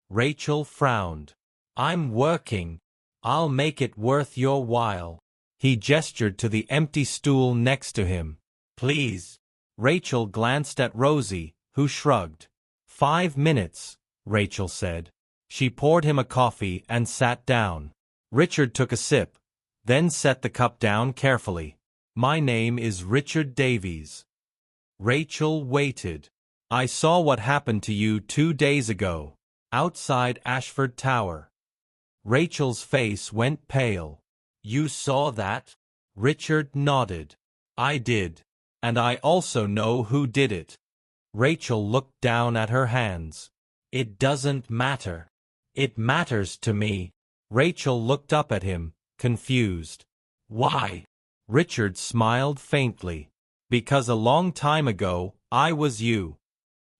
Rachael frowned. I'm working. I'll make it worth your while. He gestured to the empty stool next to him. Please. Rachael glanced at Rosie, who shrugged. 5 minutes, Rachael said. She poured him a coffee and sat down. Richard took a sip, then set the cup down carefully. My name is Richard Davies. Rachael waited. I saw what happened to you 2 days ago, outside Ashford Tower. Rachel's face went pale. You saw that? Richard nodded. I did. And I also know who did it. Rachael looked down at her hands. It doesn't matter. It matters to me. Rachael looked up at him, confused. Why? Richard smiled faintly. Because a long time ago, I was you.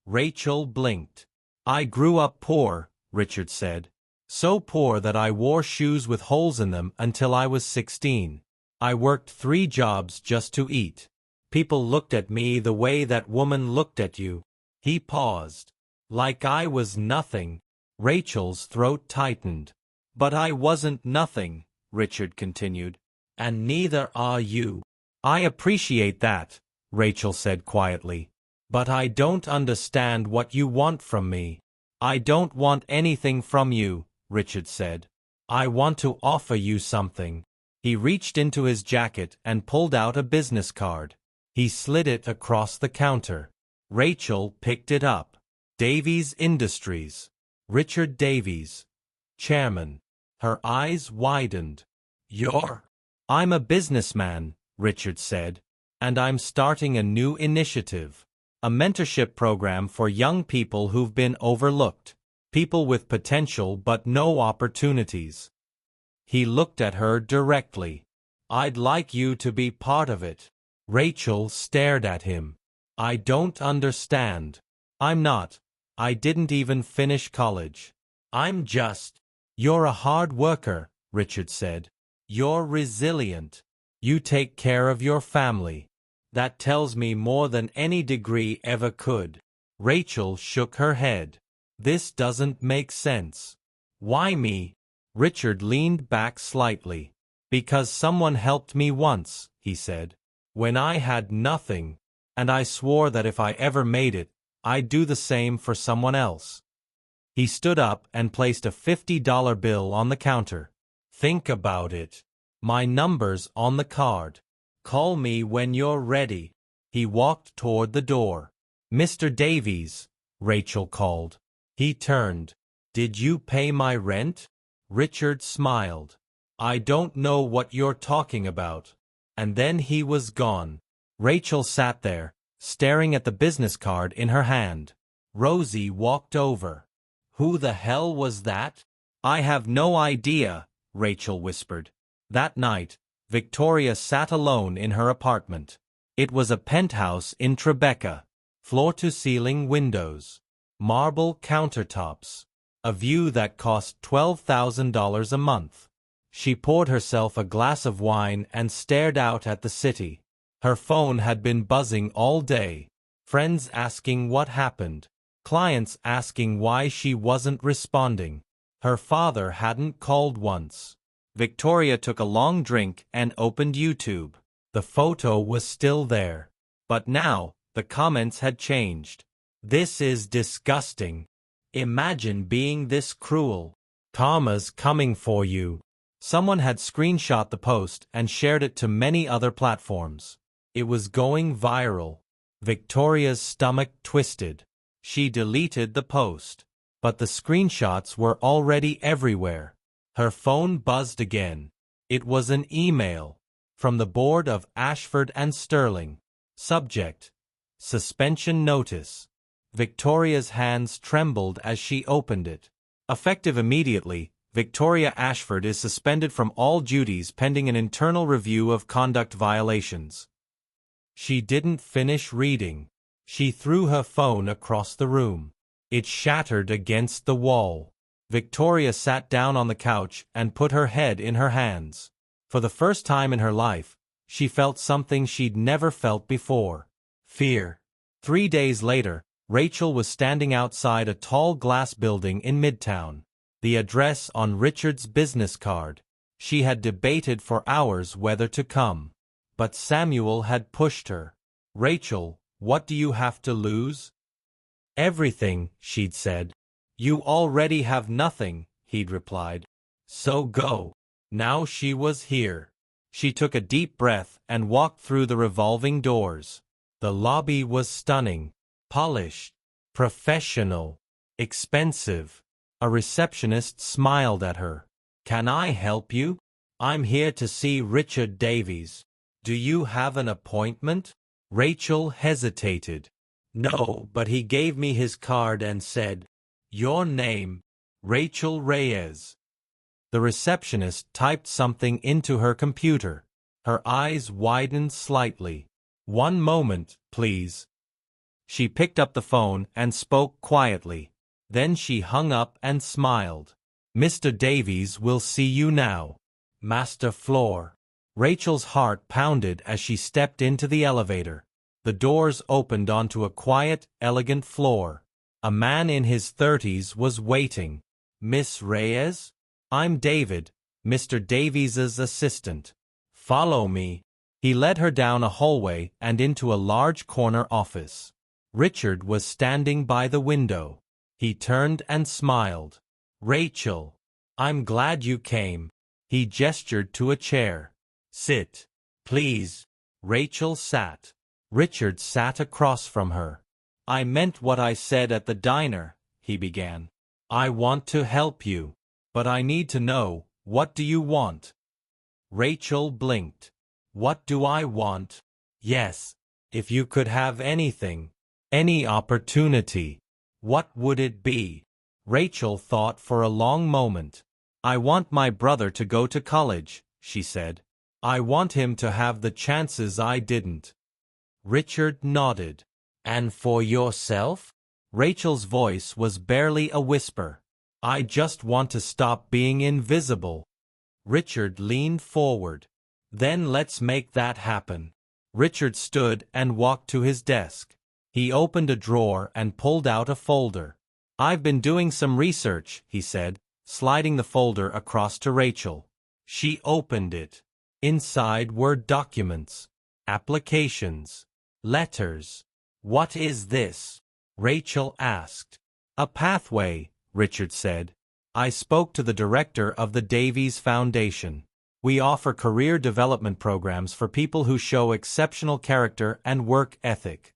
Rachael blinked. I grew up poor, Richard said. So poor that I wore shoes with holes in them until I was 16. I worked 3 jobs just to eat. People looked at me the way that woman looked at you. He paused. Like I was nothing. Rachel's throat tightened. But I wasn't nothing, Richard continued. And neither are you. I appreciate that, Rachael said quietly. But I don't understand what you want from me. I don't want anything from you, Richard said. I want to offer you something. He reached into his jacket and pulled out a business card. He slid it across the counter. Rachael picked it up. Davies Industries. Richard Davies. Chairman. Her eyes widened. You're... I'm a businessman, Richard said, and I'm starting a new initiative. A mentorship program for young people who've been overlooked. People with potential but no opportunities. He looked at her directly. I'd like you to be part of it. Rachael stared at him. I don't understand. I'm not. I didn't even finish college. I'm just... You're a hard worker, Richard said. You're resilient. You take care of your family. That tells me more than any degree ever could. Rachael shook her head. This doesn't make sense. Why me? Richard leaned back slightly. Because someone helped me once, he said. When I had nothing. And I swore that if I ever made it, I'd do the same for someone else. He stood up and placed a $50 bill on the counter. Think about it. My number's on the card. Call me when you're ready. He walked toward the door. Mr. Davies, Rachael called. He turned. Did you pay my rent? Richard smiled. I don't know what you're talking about. And then he was gone. Rachael sat there, staring at the business card in her hand. Rosie walked over. Who the hell was that? I have no idea, Rachael whispered. That night, Victoria sat alone in her apartment. It was a penthouse in Tribeca. Floor-to-ceiling windows. Marble countertops. A view that cost $12,000 a month. She poured herself a glass of wine and stared out at the city. Her phone had been buzzing all day. Friends asking what happened. Clients asking why she wasn't responding. Her father hadn't called once. Victoria took a long drink and opened YouTube. The photo was still there. But now, the comments had changed. This is disgusting. Imagine being this cruel. Karma's coming for you. Someone had screenshot the post and shared it to many other platforms. It was going viral. Victoria's stomach twisted. She deleted the post. But the screenshots were already everywhere. Her phone buzzed again. It was an email. From the board of Ashford and Sterling. Subject: Suspension Notice. Victoria's hands trembled as she opened it. Effective immediately, Victoria Ashford is suspended from all duties pending an internal review of conduct violations. She didn't finish reading. She threw her phone across the room. It shattered against the wall. Victoria sat down on the couch and put her head in her hands. For the first time in her life, she felt something she'd never felt before. Fear. 3 days later, Rachael was standing outside a tall glass building in Midtown. The address on Richard's business card. She had debated for hours whether to come. But Samuel had pushed her. Rachael, what do you have to lose? Everything, she'd said. You already have nothing, he'd replied. So go. Now she was here. She took a deep breath and walked through the revolving doors. The lobby was stunning. Polished. Professional. Expensive. A receptionist smiled at her. Can I help you? I'm here to see Richard Davies. Do you have an appointment? Rachael hesitated. No, but he gave me his card and said, your name, Rachael Reyes. The receptionist typed something into her computer. Her eyes widened slightly. 1 moment, please. She picked up the phone and spoke quietly. Then she hung up and smiled. Mr. Davies will see you now. Master floor. Rachel's heart pounded as she stepped into the elevator. The doors opened onto a quiet, elegant floor. A man in his 30s was waiting. Miss Reyes? I'm David, Mr. Davies's assistant. Follow me. He led her down a hallway and into a large corner office. Richard was standing by the window. He turned and smiled. Rachael, I'm glad you came. He gestured to a chair. Sit. Please. Rachael sat. Richard sat across from her. I meant what I said at the diner, he began. I want to help you. But I need to know, what do you want? Rachael blinked. What do I want? Yes. If you could have anything, any opportunity, what would it be? Rachael thought for a long moment. I want my brother to go to college, she said. I want him to have the chances I didn't. Richard nodded. And for yourself? Rachel's voice was barely a whisper. I just want to stop being invisible. Richard leaned forward. Then let's make that happen. Richard stood and walked to his desk. He opened a drawer and pulled out a folder. I've been doing some research, he said, sliding the folder across to Rachael. She opened it. Inside were documents, applications, letters. What is this? Rachael asked. A pathway, Richard said. I spoke to the director of the Davies Foundation. We offer career development programs for people who show exceptional character and work ethic.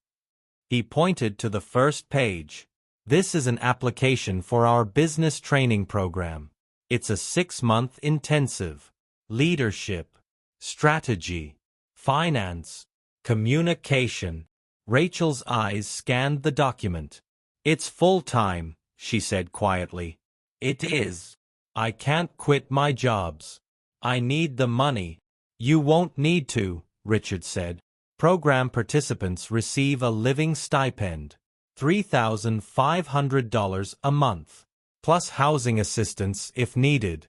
He pointed to the first page. This is an application for our business training program. It's a 6-month intensive. Leadership, strategy, finance, communication. Rachel's eyes scanned the document. It's full-time, she said quietly. It is. I can't quit my jobs. I need the money. You won't need to, Richard said. Program participants receive a living stipend, $3,500 a month, plus housing assistance if needed.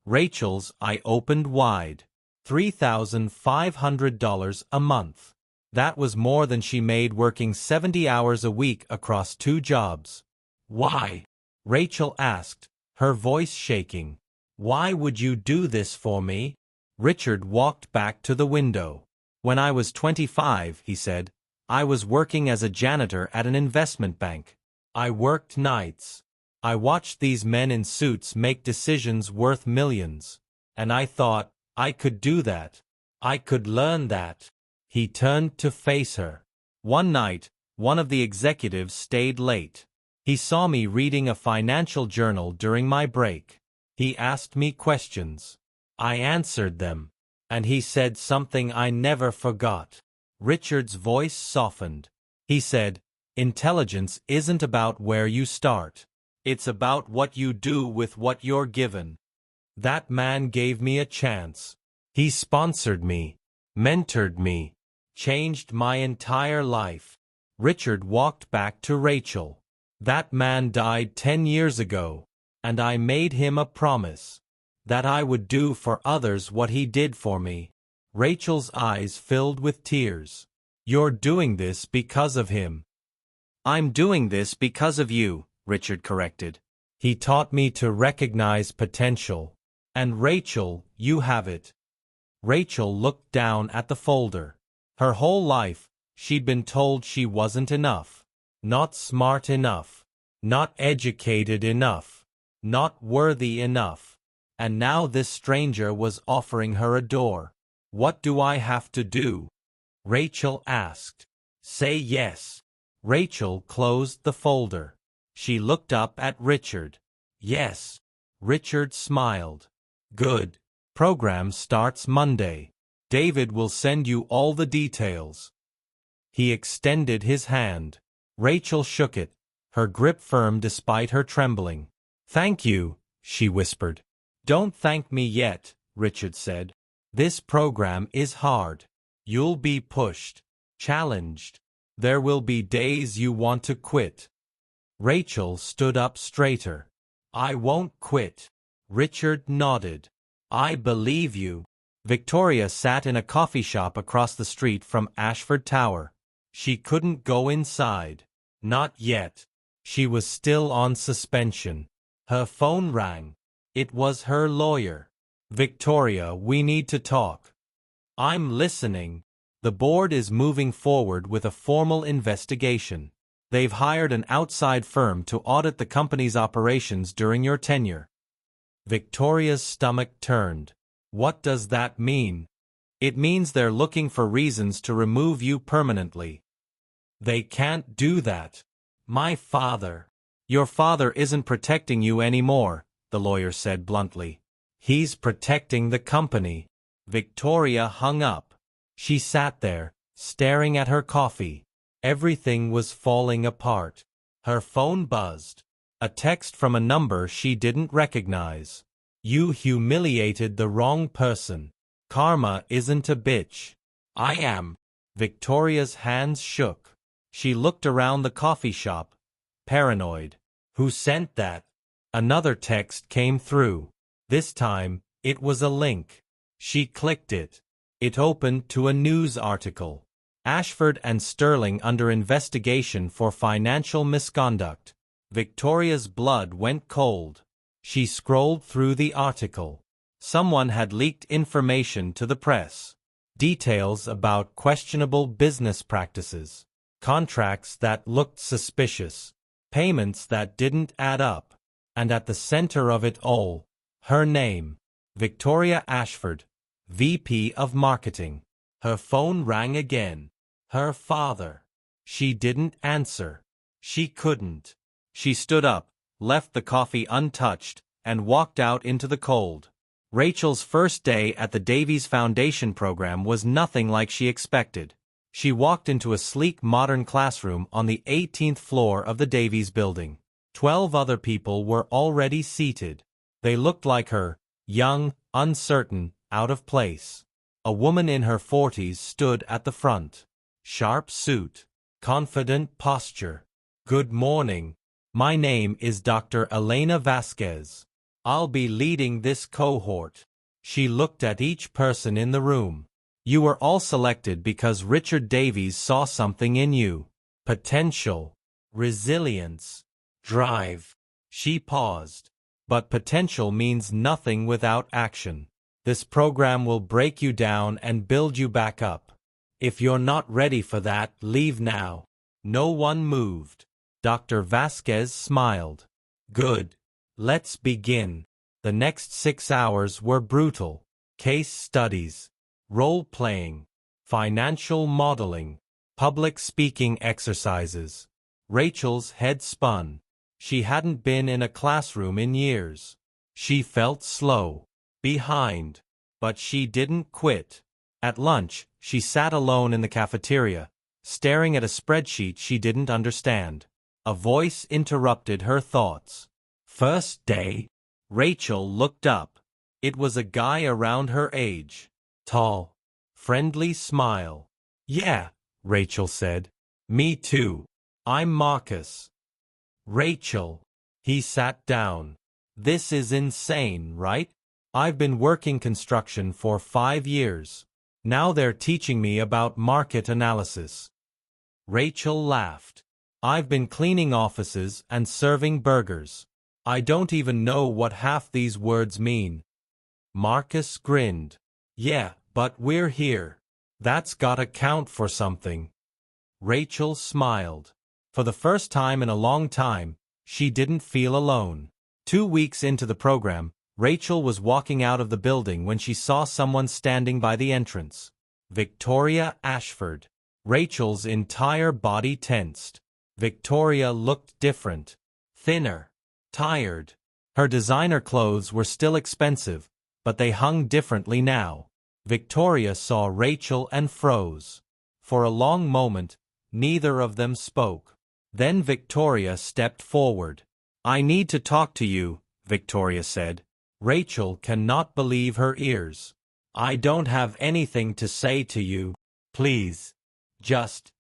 Rachel's eye opened wide. $3,500 a month. That was more than she made working 70 hours a week across 2 jobs. Why? Rachael asked, her voice shaking. Why would you do this for me? Richard walked back to the window. When I was 25, he said, I was working as a janitor at an investment bank. I worked nights. I watched these men in suits make decisions worth millions. And I thought, I could do that. I could learn that. He turned to face her. One night, one of the executives stayed late. He saw me reading a financial journal during my break. He asked me questions. I answered them. And he said something I never forgot. Richard's voice softened. He said, intelligence isn't about where you start. It's about what you do with what you're given. That man gave me a chance. He sponsored me, mentored me, changed my entire life. Richard walked back to Rachael. That man died 10 years ago, and I made him a promise that I would do for others what he did for me. Rachel's eyes filled with tears. You're doing this because of him. I'm doing this because of you, Richard corrected. He taught me to recognize potential. And Rachael, you have it. Rachael looked down at the folder. Her whole life, she'd been told she wasn't enough. Not smart enough. Not educated enough. Not worthy enough. And now this stranger was offering her a door. What do I have to do? Rachael asked. Say yes. Rachael closed the folder. She looked up at Richard. Yes. Richard smiled. Good. Program starts Monday. David will send you all the details. He extended his hand. Rachael shook it, her grip firm despite her trembling. Thank you, she whispered. Don't thank me yet, Richard said. This program is hard. You'll be pushed, challenged. There will be days you want to quit. Rachael stood up straighter. I won't quit. Richard nodded. I believe you. Victoria sat in a coffee shop across the street from Ashford Tower. She couldn't go inside. Not yet. She was still on suspension. Her phone rang. It was her lawyer. Victoria, we need to talk. I'm listening. The board is moving forward with a formal investigation. They've hired an outside firm to audit the company's operations during your tenure. Victoria's stomach turned. What does that mean? It means they're looking for reasons to remove you permanently. They can't do that. My father. Your father isn't protecting you anymore, the lawyer said bluntly. He's protecting the company. Victoria hung up. She sat there, staring at her coffee. Everything was falling apart. Her phone buzzed. A text from a number she didn't recognize. You humiliated the wrong person. Karma isn't a bitch. I am. Victoria's hands shook. She looked around the coffee shop, paranoid. Who sent that? Another text came through. This time, it was a link. She clicked it. It opened to a news article. Ashford and Sterling under investigation for financial misconduct. Victoria's blood went cold. She scrolled through the article. Someone had leaked information to the press. Details about questionable business practices. contracts that looked suspicious, payments that didn't add up, and at the center of it all, her name, Victoria Ashford, VP of Marketing. Her phone rang again. Her father. She didn't answer. She couldn't. She stood up, left the coffee untouched, and walked out into the cold. Rachel's first day at the Davies Foundation program was nothing like she expected. She walked into a sleek modern classroom on the 18th floor of the Davies building. 12 other people were already seated. They looked like her, young, uncertain, out of place. A woman in her 40s stood at the front. Sharp suit. Confident posture. "Good morning. My name is Dr. Elena Vasquez. I'll be leading this cohort." She looked at each person in the room. "You were all selected because Richard Davies saw something in you. Potential. Resilience. Drive." She paused. "But potential means nothing without action. This program will break you down and build you back up. If you're not ready for that, leave now." No one moved. Dr. Vasquez smiled. "Good. Let's begin." The next 6 hours were brutal. Case studies, role-playing, financial modeling, public speaking exercises. Rachel's head spun. She hadn't been in a classroom in years. She felt slow, behind, but she didn't quit. At lunch, she sat alone in the cafeteria, staring at a spreadsheet she didn't understand. A voice interrupted her thoughts. "First day?" Rachel looked up. It was a guy around her age. Tall. Friendly smile. "Yeah," Rachel said. "Me too. I'm Marcus." "Rachel." He sat down. "This is insane, right? I've been working construction for 5 years. Now they're teaching me about market analysis." Rachel laughed. "I've been cleaning offices and serving burgers. I don't even know what half these words mean." Marcus grinned. "Yeah, but we're here. That's gotta count for something." Rachel smiled. For the first time in a long time, she didn't feel alone. 2 weeks into the program, Rachel was walking out of the building when she saw someone standing by the entrance. Victoria Ashford. Rachel's entire body tensed. Victoria looked different. Thinner. Tired. Her designer clothes were still expensive, but they hung differently now. Victoria saw Rachel and froze. For a long moment, neither of them spoke. Then Victoria stepped forward. "I need to talk to you," Victoria said. Rachel cannot believe her ears. "I don't have anything to say to you. Please. Just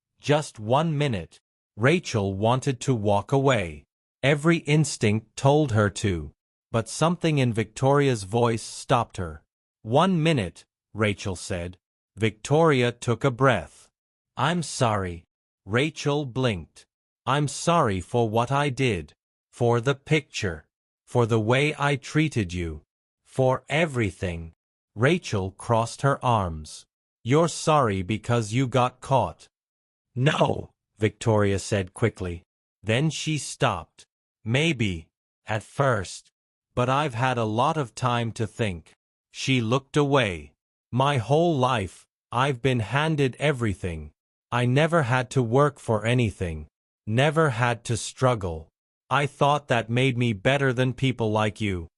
1 minute." Rachel wanted to walk away. Every instinct told her to. But something in Victoria's voice stopped her. "1 minute," Rachel said. Victoria took a breath. "I'm sorry." Rachel blinked. "I'm sorry for what I did. For the picture. For the way I treated you. For everything." Rachel crossed her arms. "You're sorry because you got caught." "No," Victoria said quickly. Then she stopped. "Maybe. At first. But I've had a lot of time to think." She looked away. "My whole life, I've been handed everything. I never had to work for anything. Never had to struggle. I thought that made me better than people like you."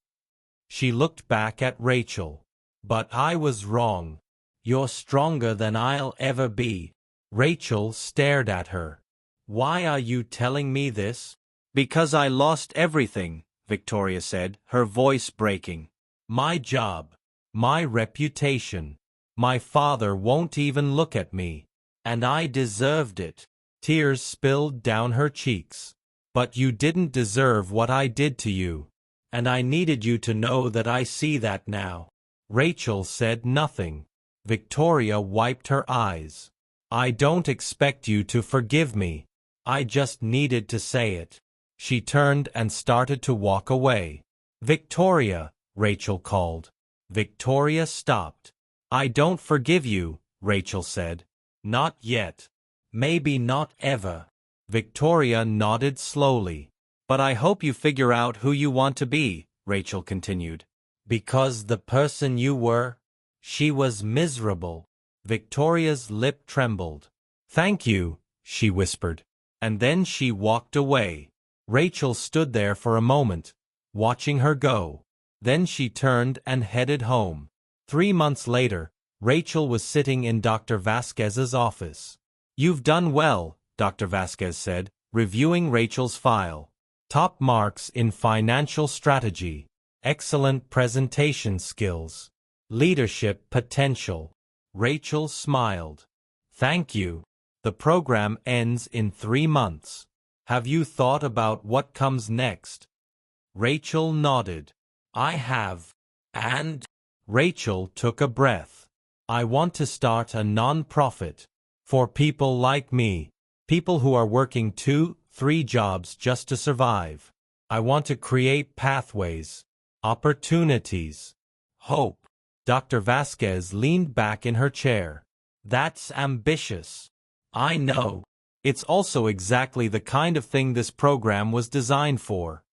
She looked back at Rachel. "But I was wrong. You're stronger than I'll ever be." Rachel stared at her. "Why are you telling me this?" "Because I lost everything," Victoria said, her voice breaking. "My job. My reputation. My father won't even look at me. And I deserved it." Tears spilled down her cheeks. "But you didn't deserve what I did to you. And I needed you to know that I see that now." Rachel said nothing. Victoria wiped her eyes. "I don't expect you to forgive me. I just needed to say it." She turned and started to walk away. "Victoria," Rachel called. Victoria stopped. "I don't forgive you," Rachel said. "Not yet." Maybe not ever. Victoria nodded slowly. But I hope you figure out who you want to be, Rachael continued. Because the person you were, she was miserable. Victoria's lip trembled. Thank you, she whispered. And then she walked away. Rachael stood there for a moment, watching her go. Then she turned and headed home. 3 months later, Rachael was sitting in Dr. Vasquez's office. You've done well, Dr. Vasquez said, reviewing Rachael's file. Top marks in financial strategy. Excellent presentation skills. Leadership potential. Rachael smiled. Thank you. The program ends in 3 months. Have you thought about what comes next? Rachael nodded. I have. And? Rachael took a breath. I want to start a non-profit. For people like me. People who are working 2-3 jobs just to survive. I want to create pathways. Opportunities. Hope. Dr. Vasquez leaned back in her chair. That's ambitious. I know. It's also exactly the kind of thing this program was designed for.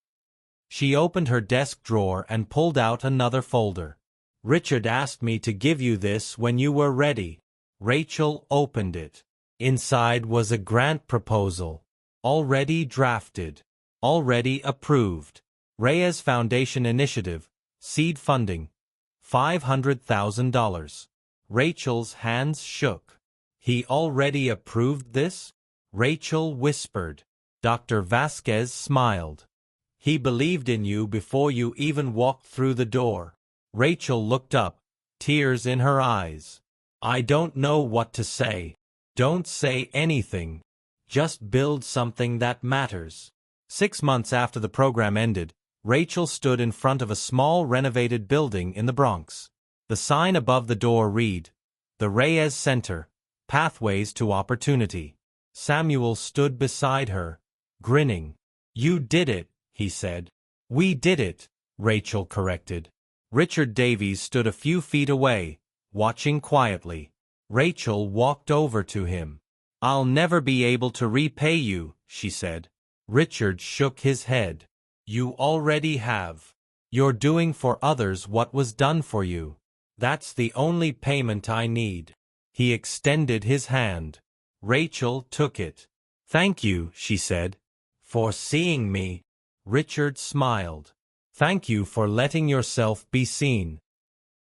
She opened her desk drawer and pulled out another folder. Richard asked me to give you this when you were ready. Rachael opened it. Inside was a grant proposal. Already drafted. Already approved. Reyes Foundation Initiative. Seed funding. $500,000. Rachael's hands shook. He already approved this? Rachael whispered. Dr. Vasquez smiled. He believed in you before you even walked through the door. Rachael looked up, tears in her eyes. I don't know what to say. Don't say anything. Just build something that matters. 6 months after the program ended, Rachael stood in front of a small renovated building in the Bronx. The sign above the door read, The Reyes Center, Pathways to Opportunity. Samuel stood beside her, grinning. You did it, he said. We did it, Rachael corrected. Richard Davies stood a few feet away, watching quietly. Rachael walked over to him. I'll never be able to repay you, she said. Richard shook his head. You already have. You're doing for others what was done for you. That's the only payment I need. He extended his hand. Rachael took it. Thank you, she said. For seeing me. Richard smiled. Thank you for letting yourself be seen.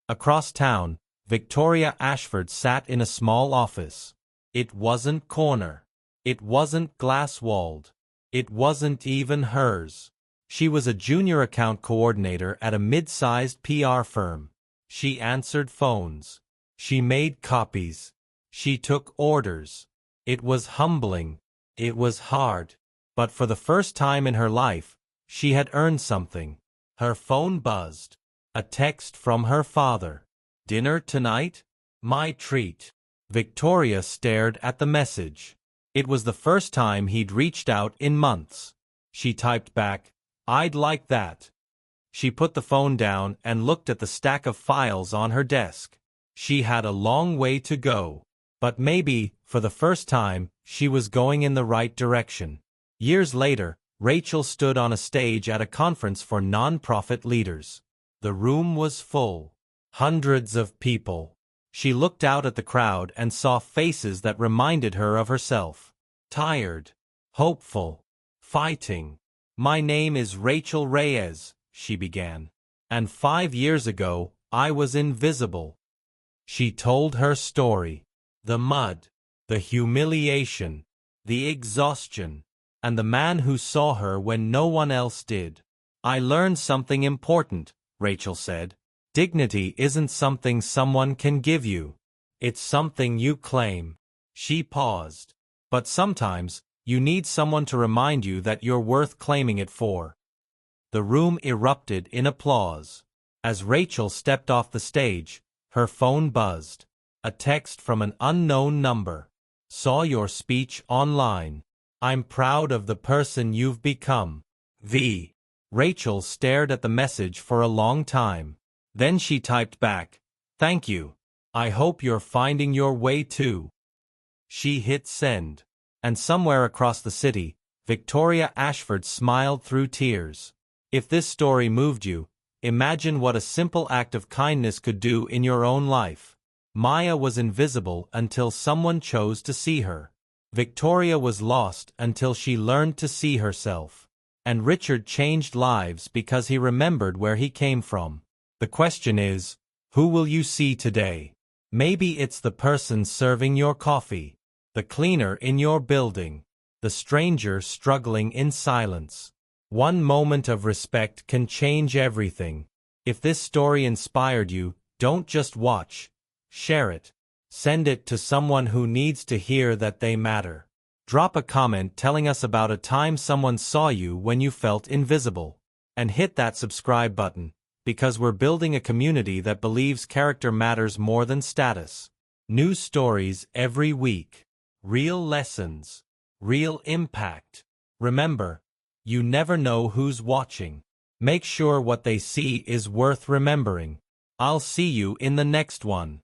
Across town, Victoria Ashford sat in a small office. It wasn't corner. It wasn't glass-walled. It wasn't even hers. She was a junior account coordinator at a mid-sized PR firm. She answered phones. She made copies. She took orders. It was humbling. It was hard. But for the first time in her life, she had earned something. Her phone buzzed. A text from her father. Dinner tonight? My treat. Victoria stared at the message. It was the first time he'd reached out in months. She typed back, I'd like that. She put the phone down and looked at the stack of files on her desk. She had a long way to go. But maybe, for the first time, she was going in the right direction. Years later, Rachael stood on a stage at a conference for non-profit leaders. The room was full. Hundreds of people. She looked out at the crowd and saw faces that reminded her of herself. Tired. Hopeful. Fighting. My name is Rachael Reyes, she began. And 5 years ago, I was invisible. She told her story. The mud. The humiliation. The exhaustion. And the man who saw her when no one else did. I learned something important, Rachael said. Dignity isn't something someone can give you. It's something you claim. She paused. But sometimes, you need someone to remind you that you're worth claiming it for. The room erupted in applause. As Rachael stepped off the stage, her phone buzzed. A text from an unknown number. Saw your speech online. I'm proud of the person you've become. V. Rachael stared at the message for a long time. Then she typed back, Thank you. I hope you're finding your way too. She hit send. And somewhere across the city, Victoria Ashford smiled through tears. If this story moved you, imagine what a simple act of kindness could do in your own life. Maya was invisible until someone chose to see her. Victoria was lost until she learned to see herself. And Richard changed lives because he remembered where he came from. The question is, who will you see today? Maybe it's the person serving your coffee, the cleaner in your building, the stranger struggling in silence. One moment of respect can change everything. If this story inspired you, don't just watch. Share it. Send it to someone who needs to hear that they matter. Drop a comment telling us about a time someone saw you when you felt invisible. And hit that subscribe button, because we're building a community that believes character matters more than status. New stories every week. Real lessons. Real impact. Remember, you never know who's watching. Make sure what they see is worth remembering. I'll see you in the next one.